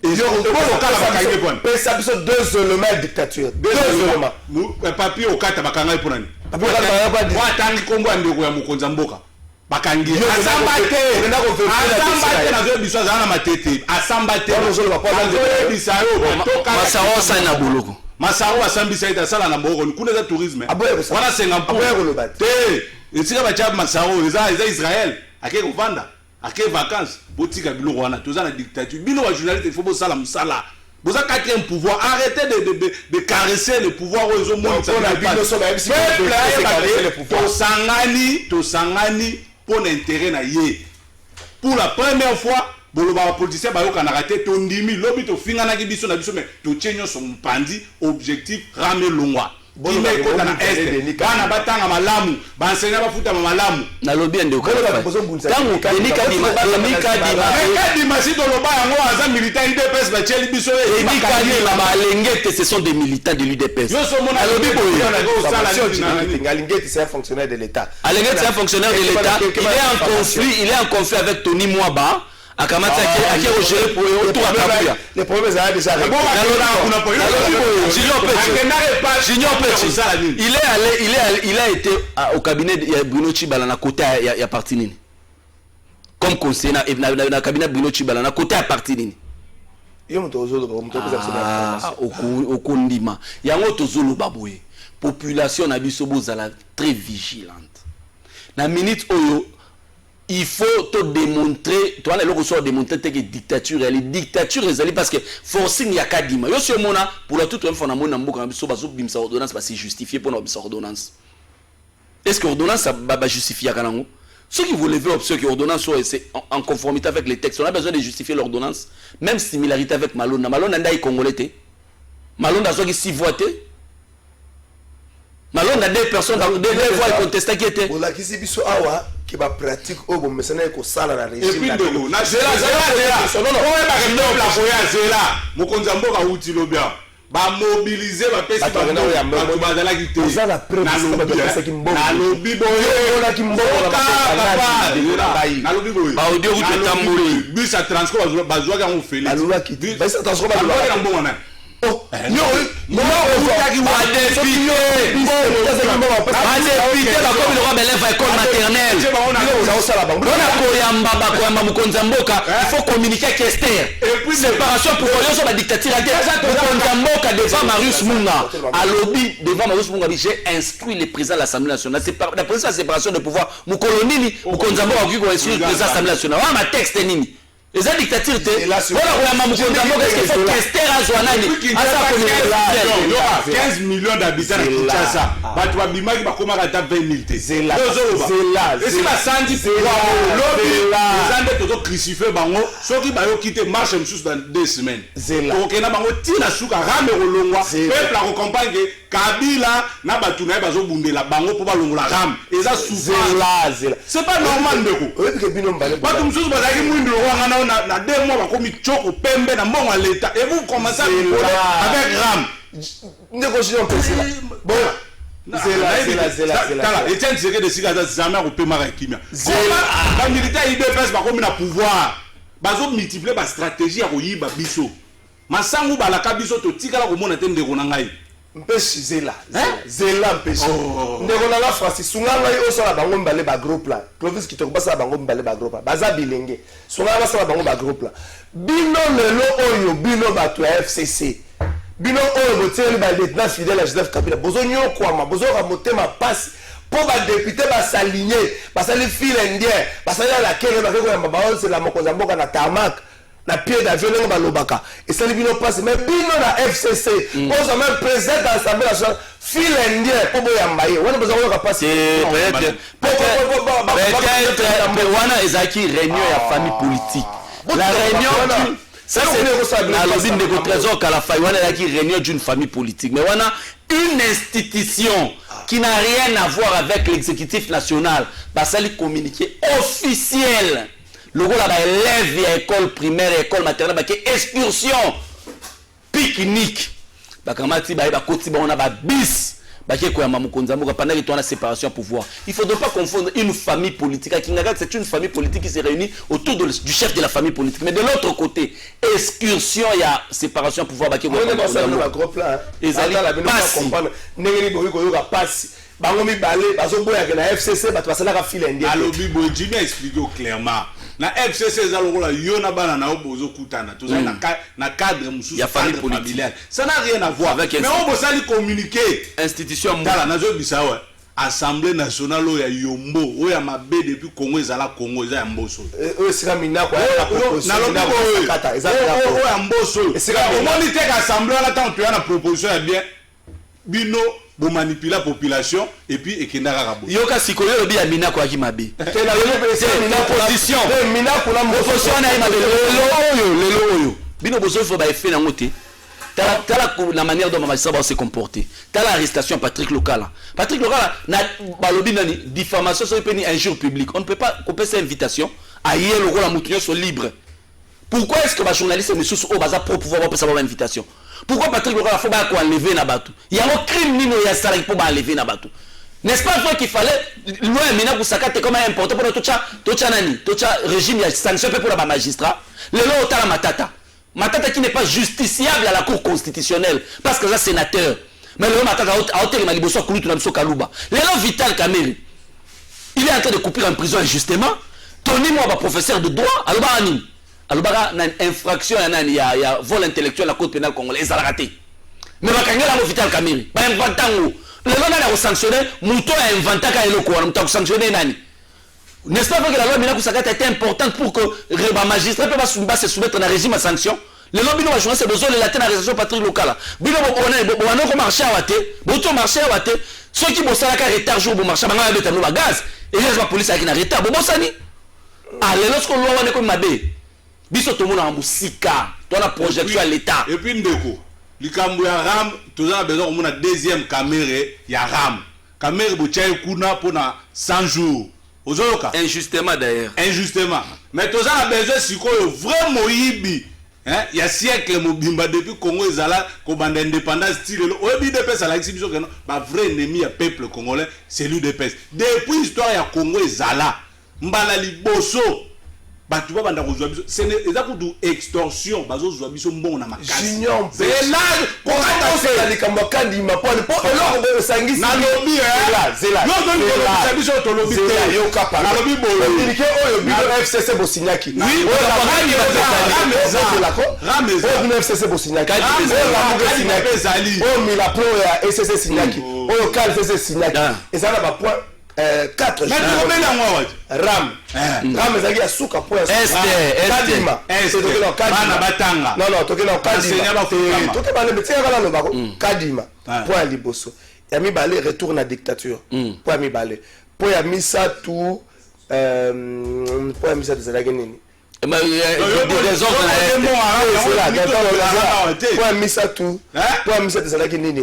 S6: et yo okala bakangi pona
S4: pesa biso deux éléments de dictature deux éléments
S6: papier okata bakangai pona ni papier okata ba tangi kombo ndeko ya mukonza mboka bakangi asambate na zo biso za na matete asambate bisayo
S5: masawa sana buloko
S6: Masaro asambisa ita sala na mboko kuna za tourisme wana Singapour te etika bacha Masaro eza Israël ake kovanda ake vacances botika biloko wana toza na dictature bino wa journaliste il faut bosala musala boza quatrième pouvoir arrêtez de caresser le pouvoir aux hommes tosangani pour l'intérêt na ye pour la première fois boloba politicien bayoka na raté to ndimi lobi to fingana ki biso na biso mais to tchenyo son pandi objectif rame longwa bima ekota na est bana batanga malamu bansenya bafuta malamu
S5: na lobi ende okala tango denika di
S6: masito loba yango aza militant UDPS ba cheli biso
S5: denika di malengete ce sont des militants de l'UDPS
S6: yo so mona lobi
S4: boye Alengete c'est un fonctionnaire de l'État.
S5: Alengete c'est un fonctionnaire de l'État, il est en conflit avec Tony Mwaba. Akamata qui est géré pour autour à Kabuya.
S4: Les problèmes sont déjà réglés.
S5: Il a été au cabinet de Bruno Tshibala na côté ya parti nini. Comme conseiller na cabinet Bruno Tshibala na côté ya parti nini. Okundima. Yango tozolo baboye. Population na biso bozala très vigilante. Na minute oyo il faut te démontrer, toi le ressort démontrer que dictature elle est dictature ezali parce que forcing ya kadima. Yo sur mona pour la toute même fois na mona mboka na biso bazo bimsa ordonnance parce que justifier pour na bimsa ordonnance. Est-ce que ordonnance ça va justifier kanango? Ceux qui voulaient voir option que ordonnance soit en conformité avec les textes, on a besoin de justifier l'ordonnance, même similarité avec Malona. Malona ndai congolais té. Malona zo ki si voté. Malona deux personnes dans deux voix contesté qui était.
S4: Ola ki si biso awa qui va pratique au bon mesana ko sala na régime.
S6: Et puis de na zela non la voyage zela mokonza mboka uti lobia ba mobiliser ba pesi ba bazala ki te na lobi boye
S4: na kimboka
S6: na lobi boye
S5: ba audio uti tamburi
S6: bus a transport bazwa ka on fait
S4: la loi qui dit ba ça transport ba loi
S6: na mbongo na
S5: il faut communiquer avec Esther. Séparation pour sur la dictature. Devant Marius Munga, à lobby devant Marius Munga, j'ai instruit le président de l'Assemblée nationale. C'est la président de la séparation de pouvoir. Moukolonini, Moukonzamboka qui est instruit le président de l'Assemblée nationale. Ma texte nini. Les dictatures, voilà, est-ce qu'il faut qu'Esther Azouanani
S6: 15 millions d'habitants à Kinshasa. Tu vas bimaki ba koma kata 20 000 te. Et si la sandi lobby, les gens sont crucifiés bango, ceux qui bayo quitter marche sous dans 2 semaines. Donc na bango tina suka rame rolongwa, peuple a recampagne Kabila na batu na bazo bundela bango pour balongola ram. Et ça souffrance. C'est pas normal ndeko. Batu msusu bazaki mwindu wanga na 2 mois bakomi choko pembe na mbongo à l'état et vous commencez à avec ram.
S4: Ne continuons pas cela. Bon.
S6: Zela. Etienne Tshisekedi de Sigaza jamais au paiement avec Kimia. Les militaires IDPS bakomi na pouvoir. Bazo multiplier ba stratégie ya koyiba biso. Masangu balaka biso to tikala ko mona te ndeko na ngai.
S4: Mpesi zela mpesi ndeko na la Francis sunganga yo sala bango mbale ba groupe là Clovis kitoko basa bango mbale ba groupe baza bilenge sunganga basa bango ba groupe là bino lelo oyo bino bato ya FCC bino oyo boteli ba lieutenant fidèle à Joseph Kabila bozo nyokwama bozo ka motema passe pour ba député ba s'aligner basali file indien basali la kele ba ko yamba ba c'est la mokonza mboka na tamak na pied d'avion ngo balobaka et ça bino passe mais bino na FCC on a même président de l'Assemblée nationale file indien pour boyambaye on a besoin de passer
S5: peut-être wana ezaki réunion ya famille politique la réunion ça c'est la lobby de trésor qu'à la faille wana ezaki réunion d'une famille politique mais wana une institution qui n'a rien à voir avec l'exécutif national basali communiqué officiel le rôle là élève à école primaire école maternelle bah excursion pique-nique bah kamati bah koti bah on a bah bis bah qui est quoi maman konzamboka pendant que toi la séparation pouvoir il faudrait pas confondre une famille politique à Kingaga c'est une famille politique qui se réunit autour du chef de la famille politique mais de l'autre côté excursion il y a séparation pouvoir bah qui est quoi
S4: le groupe là ils allaient la bien comprendre n'engeli boyi koyoka passe bango mi balé bazo boya que la FCC ba basala ka file ndie
S6: alobi boyi Jimmy a expliqué clairement na FCC eza lokola yo na bana na obozo kutana tozali na cadre mususu
S5: ya famille
S6: familiale ça n'a rien à voir mais on peut sali communiquer
S5: institution
S6: tala nazo bisa ouais Assemblée nationale ya Yombo oya mabe depuis Congo ezala Congo eza ya mboso
S4: sika minako
S6: na lobiko oya mboso omoni te ka assemblée la tant na proposition ya bien bino bo manipuler la population et puis ekendaka kabo
S5: yoka sikoyo lobi ya minako ya kimabe tena yo position
S4: minako na
S5: position na mabe lelo oyo bino bozo fo ba effet na ngote tala la manière dont magistrat va se comporter tala arrestation Patrick Lokala na balobi nani diffamation so peni injure publique on ne peut pas couper cette invitation à hier le rôle mutunyo so libre pourquoi est-ce que ba journaliste monsieur au baza pour pouvoir passer une invitation pourquoi Patrick Lokala faut ba ko enlever na batu il y a un crime nino ya sala pour ba enlever na batu n'est-ce pas toi qu'il fallait loin mina kusakate comme important pour tocha nani tocha régime ya sanction pour la magistrat le lo otala Matata qui n'est pas justiciable à la Cour constitutionnelle parce que c'est sénateur. Mais le Matata a ôté les Malibosso Kouloutou Namso Kalouba. L'élan Vital Kameri, il est en train de couper en prison injustement. Tony Moi, professeur de droit, Alobara a une infraction, il y a vol intellectuel à la Cour pénale congolaise, il a raté. Mais Bakangela Vital Kameri, pas inventant. L'élan a sanctionné, Mouton a inventé qu'il a sanctionné Nani. N'est-ce pas que la loi Mina Sakata était importante pour que le magistrat puisse se soumettre à un régime à sanction? Le lobby de la journée, c'est besoin de la l'arrestation Patrick Lokala. Bino on marché à Wate, Boto marché à Wate, ceux qui bossent à la retard jour pour marcher, à la gaz, et la police qui n'a retard, Bobosani. Allez, lorsqu'on l'a on est comme Mabé, Biso tout le monde en Moussika, dans la projection à l'État.
S6: Et puis Ndeko, le Kambouya Ram, tout ça a besoin de la deuxième caméra, il y a Ram. Caméra Bouchaï Kuna pour 100 jours.
S5: Injustement d'ailleurs.
S6: Injustement. Mais tout ça a besoin si quoi vraiment yibi. Hein, il y a siècle mobimba depuis Congo ezala ko bande indépendance style o bi de pesa la exhibition que non, ba vrai ennemi à peuple congolais, c'est lui de pesa. Depuis histoire ya Congo ezala mbala liboso ba tu banda ko zwa biso c'est ezakudu extorsion bazo zwa biso mbongo na makasi. C'est là ko ata
S4: la likambo kandi mapone po eloko sangisi
S6: na lobi
S4: zela
S6: yo zo biso to lobi te
S4: yo kapa
S6: na lobi bo
S4: ndike oyo bino FCC Bosignaki
S6: oui
S4: oyo FCC Bosignaki oyo mila pro ya FCC Signaki oyo kal FCC Signaki ezala ba point 4
S6: mais combien la moi
S4: Ram ezaki ya suka point
S5: Kadima
S6: bana batanga
S4: non tokela Kadima tokela le métier kala lo bako Kadima point liboso ya mibale retour na dictature point mibale point ya misa tout point ya misa ezalaki nini point misa tout point misa ezalaki nini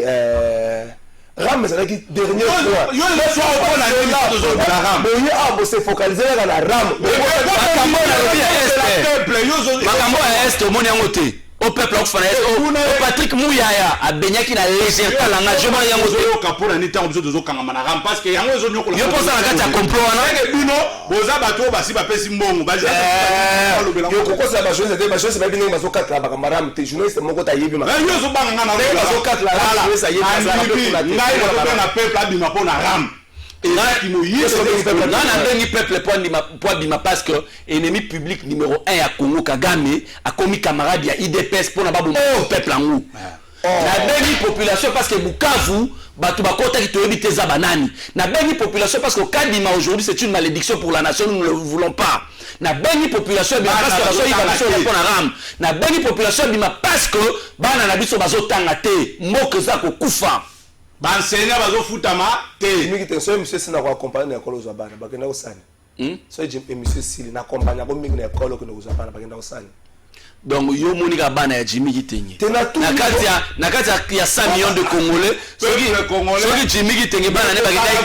S4: Ram ezalaki dernier point
S6: yo le soir on a dit la Ram
S4: boye abo se focaliser na Ram
S5: makambo ya est omoni yango te au peuple okufana au Patrick Mouyaya abenyaki na légèreté à l'engagement yango
S6: te kapona ni tango biso kangama na Ram parce que yango ezo nyokola
S5: yo posa na kati ya complot wana
S6: bino boza bato basi bapesi mbongo baza
S4: yo kokosa ba chose ba bino bazo katla ba Ram te journaliste moko ta yebi ma
S6: yo zo banga na
S4: bazo katla la ça yebi
S6: na peuple abima pona Ram
S5: Nani peuple pour bima parce que ennemi public numéro 1 à Congo Kagame a commis camarade ya IDPS pour na babu peuple ngou. Na bengi population parce que Bukavu batu bakota ki toyebi teza banani. Na bengi population parce que Kadima aujourd'hui c'est une malédiction pour la nation, nous ne le voulons pas. Na bengi population bima parce que baso yibaliso pour na Ram. Na bengi population bima parce que bana na biso bazo tanga te moko za ko kufa.
S6: Bansenya bazo futama te
S4: miki te so monsieur sina ko accompagner na kolo zo bana bakenda usani so je monsieur Sili na accompagner ko miki na kolo ko zo bana bakenda usani
S5: donc yo monika bana ya Jimmy Gitenye na kati ya 100 millions de Congolais soki Jimmy Gitenye bana ne bakenda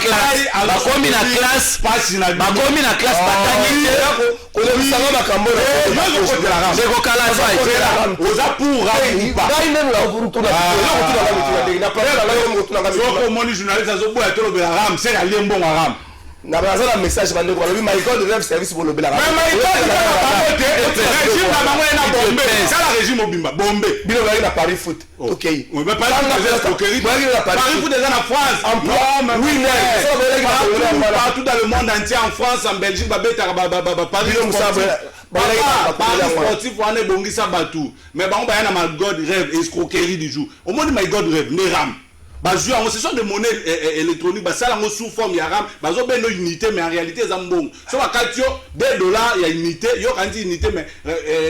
S5: classe bakomi na classe batangi
S4: te ole bisanga makambo
S5: na ko kala vai
S6: oza pour
S4: ngai même la pour tout na
S6: moni journaliste azo boya to lobela Ram c'est la lembo Ram
S4: na baza na message bande ko balobi my god rêve service pour le bela
S6: mais my god régime na bango na bombe sala régime obimba bombe
S4: bino bali na Paris foot OK
S6: oui mais Paris foot déjà en France oui mais partout dans le monde entier en France en Belgique babeta Paris sportif wana ebongisa bato mais bango baya na my god rêve escroquerie du jour au monde my god rêve ne ram bazou yango ce sont des monnaies électroniques basala yango sous forme ya ram bazo beno unité mais en réalité eza mbongo so bakati yo $2 ya unité yo kandi unité mais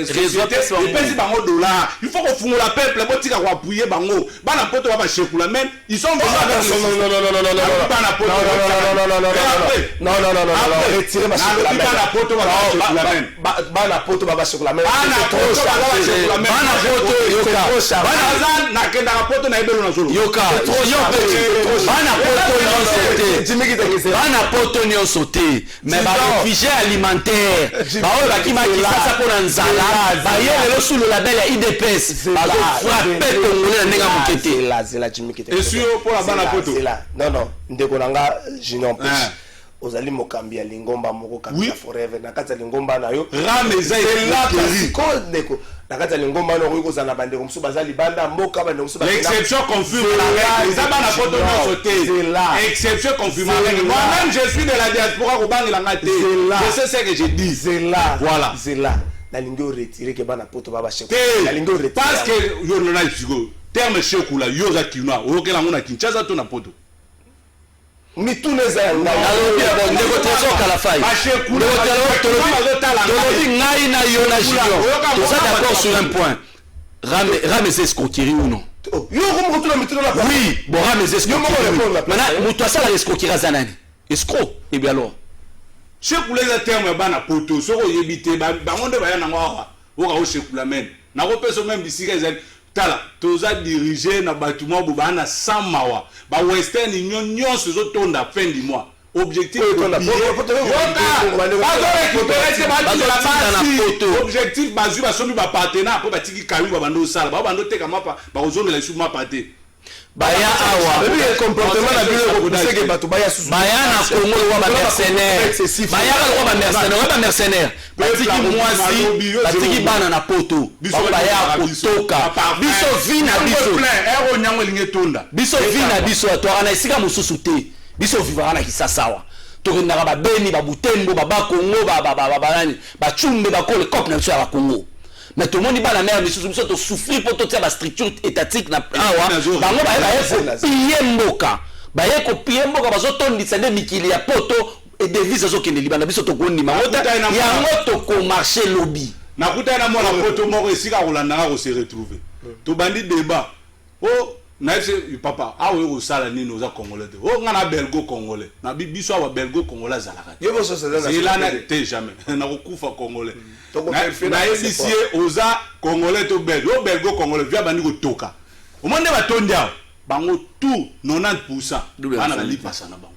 S6: société epesi bango dollar il faut kofungola peuple botika ko appuyer bango bana poto ba shekula même ils sont
S4: retirez ma bana poto baba shekula même
S5: bana poto nyonso te mais baréfugié alimentaire baoyo bakimakisasa mpona nzala baye lelo sous le label ya idps bazofrappe congolais na ndenge ya moke te
S6: esio mpona bana poto
S4: non ndeko na nga junior mpesi ozali mokambi ya lingomba moko kambi ya forever na kati ya lingomba na yo
S6: rame eza
S4: ko ndeko na kati ya lingomba na okoki kozala na bandeko mosusu baza libanda mboka bandeko mosusu
S6: l'exception confirme la règle eza bana poto nyonso te exception confirme la règle moi-même je suis de la diaspora kobangelanga te je sais ce que je dis
S4: voilà zela nalingi oretire ke bana poto babasheko
S6: nalingi oretire parce que yo nona psiko terme shekula yo za kinwa oyokela ngo na Kinshasa to na poto
S4: mituneza
S5: ndeko tozokala fai tolobi ngai na yo na junior toza d'accord sur un point rame eza escroquerie ou non oui bon rame eza escroquerie maintenant moto asala escroquerie aza nani escroc et bien alors
S6: shekula eza terme ya bana poto soko oyebi te bango nde baya nango awa oka oshekula mene nakopesa même bisika ezali tala toza dirigé na bato mwa bo bana sans mawa ba western union nyonso ezotonda fin du mois objectif objectif bazwi basomi bapartenaire mpo batiki kawi babanda osala bao banda oteka mapa bakozongela lisu mapa te
S5: baya awa
S4: comportement na bino ko bato baya susu
S5: baya na Congo wa ba mercenaire baya ka ba mercenaire batiki mwasi batiki bana na poto baya kotoka biso vina biso
S6: ero nyango linge tonda
S5: biso vina biso atwara na esika mosusu te biso vivara na kisasawa tokendaka babeni babutembo babakongo banani bachumbe bakole cope na biso ya bakongo mais tout le monde bana mère biso biso to souffrir pour toute la structure étatique na awa bango baye mboka baye ko piye mboka bazotondisa nde mikili ya poto et devise azokende libanda biso to kondima yango to ko marché lobby
S6: nakuta na mona poto moko esika kolandanga ko se retrouver to bandi débat oh na papa awe osala nini oza congolais te o ngana belgo congolais na biso awa belgo congolais zalaka
S4: yebo so c'est
S6: il en a te jamais na kokufa congolais na ebisie oza congolais to belgo o belgo congolais via bandi ko toka o monde batondi awa bango tout 90% bana bali pasa na bango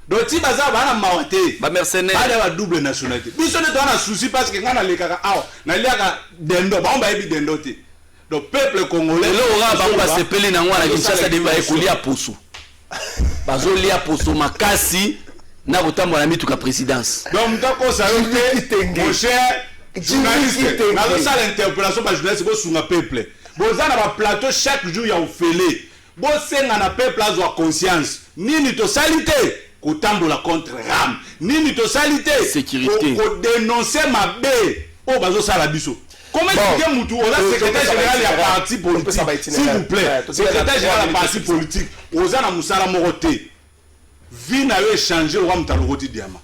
S6: donc ti baza bana mawate
S5: ba mercenaire
S6: ba double nationalité biso ne to na souci parce que ngana lekaka awa na liaka dendo ba on ba ebi dendo te. Le peuple congolais
S5: lora bango basepeli na ngwana Kinshasa de ba ekolia poso bazolia poso makasi na kotambola mituka présidence
S6: donc ndako ça mon cher journaliste na ça l'interpellation ba journaliste bo sunga peuple boza na ba plateau chaque jour ya ofele bo senga na peuple azo conscience nini to salité kotambola contre ram nini to salité
S5: sécurité
S6: ko dénoncer mabe o bazo sala biso. Comment est-ce que Moutou, on a secrétaire général de la parti politique, s'il vous plaît, secrétaire général de la parti politique, on a Moussala Moroté, vie n'a eu échangé au Ram Taloroti Diama.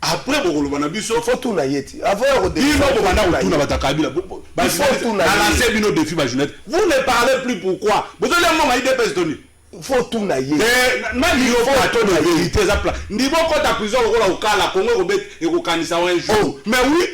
S6: Après, il
S4: faut tout naïeti. Avant,
S6: il vous ne parlez plus pourquoi. Vous avez un moment de personne.
S4: Faut tout naïeti.
S6: Même il faut tout naïeti. Niveau quand la prison au cas la Congo Robert et au Canisa un jour. Mais oui.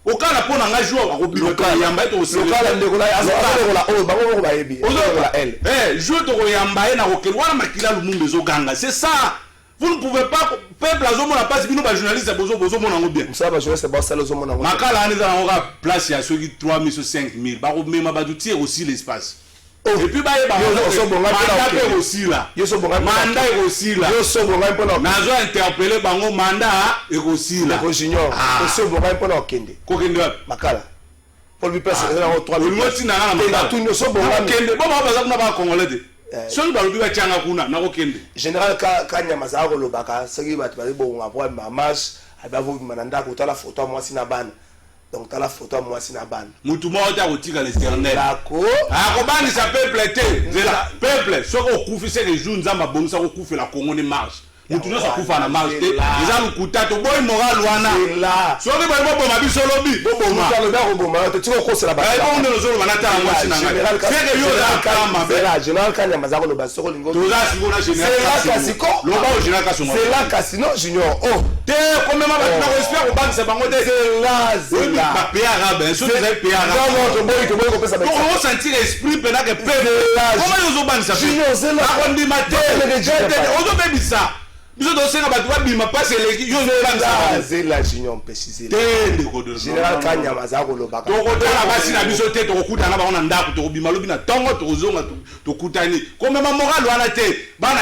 S6: Okala pona nga joueur akobika yamba to
S4: lokala ndeko la azola o bango ko bayebi ozola elle
S6: joueur to yamba na okeli wana makila lumumbe zoganga c'est ça vous ne pouvez pas peuple azomona passe bino ba journaliste bozo mona ngo bien
S4: ça ba journaliste ba sala zomona ngo
S6: makala ani za ngo place ya ceux qui 3000 ou 5000 ba ko mema ba doutir aussi l'espace Et puis mandat aussi là. Mandat aussi là. Nazo interpellé bango mandat et aussi là.
S4: Junior. Monsieur Bonga pour okende.
S6: Kokende.
S4: Makala. Pour lui passer dans 3
S6: minutes. Le moti na na makala.
S4: Tout ne so Bonga.
S6: Okende. Bon ba na ba congolais de. Solo ba lobi ba tianga kuna na okende.
S4: Général Kanya Mazaro lobaka, seki ba tbali bonga pour marche, abavo mananda ko tala photo moi si na ban. Donc tu as la photo moi si na ban.
S6: Mutu mo ta kotika l'éternel.
S4: D'accord.
S6: Ah ko bani sa peuple té. Zela peuple soko okufise les jours nzamba bongisa ko kufela Congo ne marche. Mutu no sa kufa na marche té. Eza lukuta to boy moral wana.
S4: Là.
S6: Soki ba bo ma biso lobi.
S4: Bo ma lo ba ko bo ma to tiko ko se la ba.
S6: Ba on no zo banata moi si na ngai. C'est que yo la kama be.
S4: Là général Kanya Mazaro lo ba soko lingo.
S6: To za siko na général.
S4: C'est là Kasiko.
S6: Lo ba o général Kasongo.
S4: C'est là Kasino Junior. Oh.
S6: Té comme ma ba na respect ko banque c'est bango té.
S4: C'est là.
S6: Ba pays arabe, so vous avez pays arabe.
S4: Non to boy ko pesa ba.
S6: On sentir esprit pena que peuple. Comment yo zo banque ça?
S4: Junior c'est là.
S6: On dit maté. On zo be bisa. Biso do senga ba tu bima passe les yo zo banque ça.
S4: C'est là Junior préciser.
S6: Té ko de
S4: Général Kanya Mazaro lo ba.
S6: To ko tala basi na biso té to kuta na ba on ndako to bima lobi na tongo to zonga to kutani. Comme ma moral wana té bana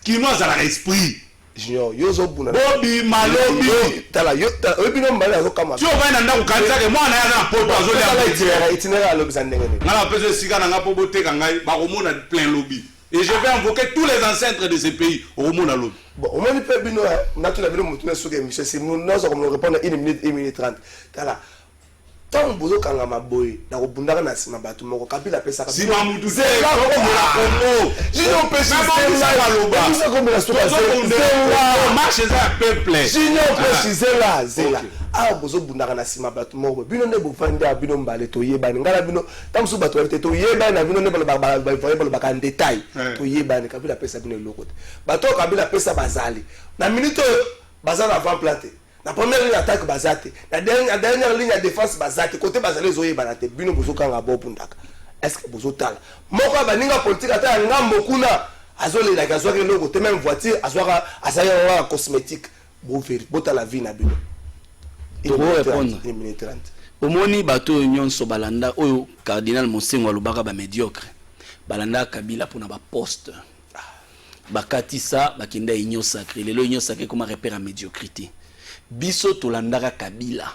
S6: kino za la esprit.
S4: Junior yozo buna
S6: bobi malobi
S4: tala yo bino mbala zo kama
S6: tio ba na ndako kanza ke mwana ya na poto azo le
S4: itinéraire lobi za ndenge
S6: na la pese sika na ngapo boteka ngai ba komona plein lobby et je vais invoquer tous les ancêtres de ces pays au komona lobby
S4: bon au moins pe bino na tu la bino mutuna soke monsieur si nous nous allons répondre 1 minute 1 minute 30 tala tant bozo kanga maboy na ko bundaka na sima batu moko Kabila pesa
S6: si mamutu c'est là comme la Congo
S4: jino pesa c'est là loba ça comme la soka c'est
S6: marche ça peuple
S4: jino pesa c'est là ah bozo bundaka na sima batu moko bino ne bo fanda bino mbale to yebani ngala bino tamsu batu to yebani na bino ne ba en détail to yebani Kabila pesa bino lokote bato Kabila pesa bazali na minute bazana avant planter. La première ligne d'attaque basate, la dernière ligne de défense basate, côté basale zoye banate, bino bozo kanga bo pundaka. Est-ce que bozo tala? Moko baninga politique ata ngambo kuna, azole la gazoa ke loko, même voiture, azwaka asaya wa cosmétique, bo veri, bota la vie na bino.
S5: Il faut répondre.
S4: 1 minute 30.
S5: Omoni bato nyonso balanda oyo cardinal Monsengo alobaka ba médiocre. Balanda Kabila pona ba poste. Bakatisa bakenda union sacrée. Lelo union sacrée comme repère à médiocrité. Biso tolandaka Kabila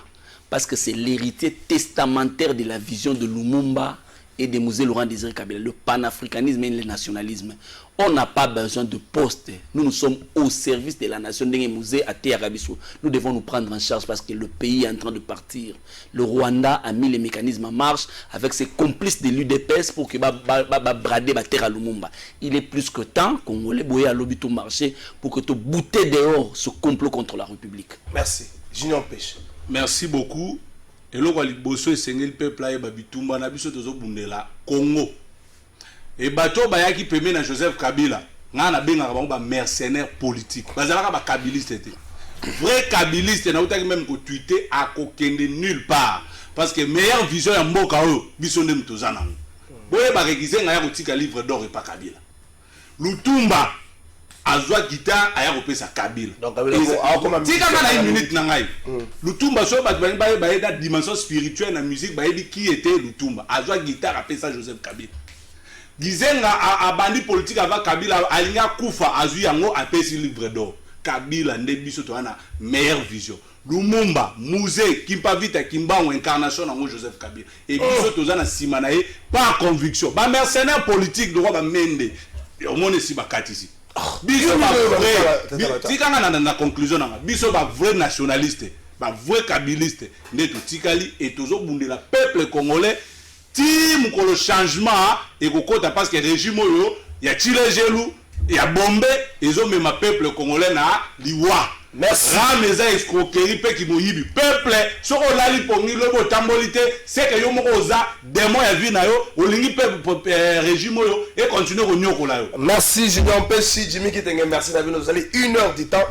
S5: parce que c'est l'héritier testamentaire de la vision de Lumumba et de Mosé Laurent Désiré Kabila, le panafricanisme et le nationalisme. On n'a pas besoin de poste. Nous sommes au service de la nation. Nous devons nous prendre en charge parce que le pays est en train de partir. Le Rwanda a mis les mécanismes en marche avec ses complices de l'UDPS pour que brader la terre à Lumumba. Il est plus que temps qu'on voulait bouiller à l'objet tout marché pour que tu bouter dehors ce complot contre la République.
S4: Merci. Junior Pêche.
S6: Merci beaucoup. Et là, il y peuple là, Babitumba, Nabiso Tozo Bundela, Congo. Et bateau Bayaki Pemé na Joseph Kabila, n'a bien un mercenaire politique. Bazalaka ba kabiliste. Vrai kabiliste, n'a pas même que tweeter à kokende nulle part. Parce que meilleure vision ya mboka o, biso ndem tozana. Boye ba regiser nga ya kotika livre d'or et pas Kabila. Lutumba azwa guitare aya kopesa Kabila.
S4: Donc Kabila
S6: tika na 1 minute na ngai. Lutumba so ba da dimension spirituelle na musique ba yebi qui était Lutumba. Azwa guitare apesa Joseph Kabila. Gizenga a bandi politique avec Kabila alinga kufa azwi yango apesi livre d'or. Kabila nde biso to ana meilleure vision. Lumumba, Mouzé, Kimpavita, Kimbango, incarnation dans Joseph Kabila. Et biso to zana simanae par conviction. Ba mercenaire politique de roi ba mende. Au monde si bakati ici. Biso ba vrai. Tikanga na conclusion na biso ba vrai nationaliste, ba vrai kabiliste, ne to tikali et tozo bundela peuple congolais. Tim ko le changement et kokota parce que régime oyo ya tire gelou ya bombe ezo mema peuple congolais na liwa.
S4: Merci.
S6: Rameza escroquerie pe ki moyibi peuple soko lali pongi lobo tambolité c'est que yo moko za démon ya vie na yo olingi peuple régime oyo et continue ko nyokola yo.
S4: Merci Junior Pessi, Jimmy Kitenge, merci David, nous allez 1 heure du temps.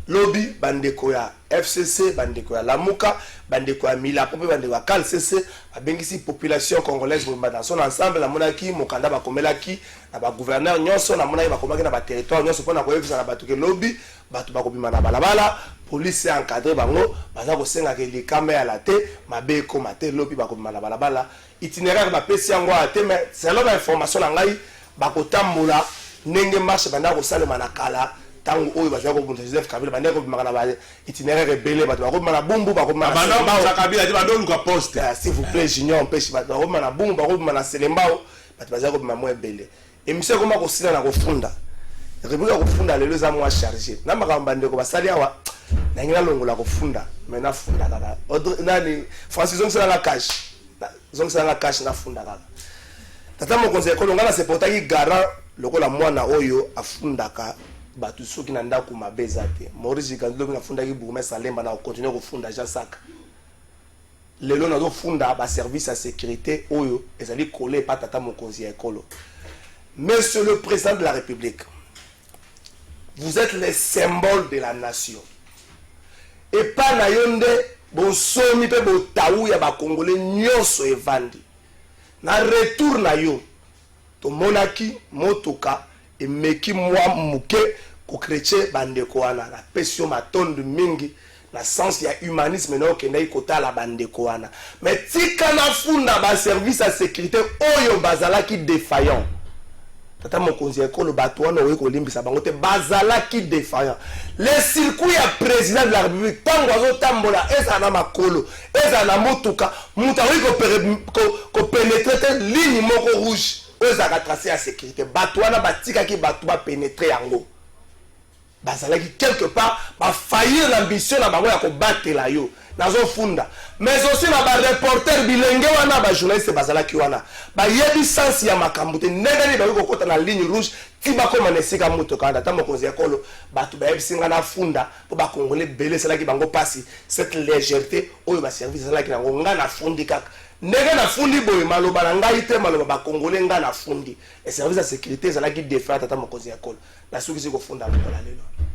S4: lobby bandeko ya FCC bandeko ya Lamuka bandeko ya Milapo bandeko ya KLCC abengisi population congolaise dans son ensemble na monaki mokanda bakomelaki na ba gouverneur nyonso na monaki bakomaki na ba territoire nyonso pona ko yebisa na batuke lobby batu bakobima na balabala police encadré bango baza ko senga ke likama ya la te mabe ko mate lobby bakobima na balabala itinéraire ba pesi yango ate mais selon la information na ngai bakotambola ndenge marche banda ko salema na kala tango oyo bazako bunta Joseph Kabila banda ko bimaka na ba itinéraire rebelle batu bakobima na bumbu bakobima na
S6: banda Kabila di bando luka poste
S4: s'il vous plaît junior mpesi batu bakobima na bumbu bakobima na selembao batu bazako bima mo ebele emission koma ko sila na kofunda République kofunda lelo za moi chargé na makamba ndeko basali awa na ngina longola kofunda mais na funda kaka nani Francis Zongsa la cash Zongsa la cash na funda kaka tata mo conseil ko longa na se portaki garant lokola mwana oyo afundaka batu soki na ndako mabeza te Maurice Gandlo na fundaki Bourgmestre Salemba na continuer kofunda ja saka lelo na do funda ba service à sécurité oyo ezali collé pa tata mo conseil ekolo. Monsieur le président de la République, vous êtes les symboles de la nation. Et pas na yonde bon somi pe bo taou ya ba congolais nyonso evandi. Na retour na yo to monaki motoka et meki mwa muke ko chrétien bandeko wana na pesio matonde mingi na sens ya humanisme na okenda ikota la bandeko wana. Mais tika na funda ba service à sécurité oyo bazalaki défaillant. Tata mon conseiller ko le bateau na ko limbisa bango te bazalaki défaillant. Les circuits ya président de la République tango azo tambola eza na makolo eza na motuka muta ko pénétrer ligne moko rouge eza ka tracer la sécurité bateau na batika ki bateau ba pénétrer yango bazalaki quelque part ba faillir l'ambition na bango ya ko battre la yo nazo funda mais aussi na ba reporter bilenge wana ba journaliste bazalaki wana ba yebi sens ya makambo te ndenge ni ba ko kota na ligne rouge ti ba koma nesika moto kanda ta mokonzi ekolo batu ba yebi singa na funda po ba congolais belé salaki bango pasi cette légèreté oyo ba service salaki nango nga na fundi kaka ndenge na fundi boy maloba na ngai te maloba ba congolais nga na fundi et service de sécurité salaki défaut tata mokonzi ekolo na suki siko funda lokola lelo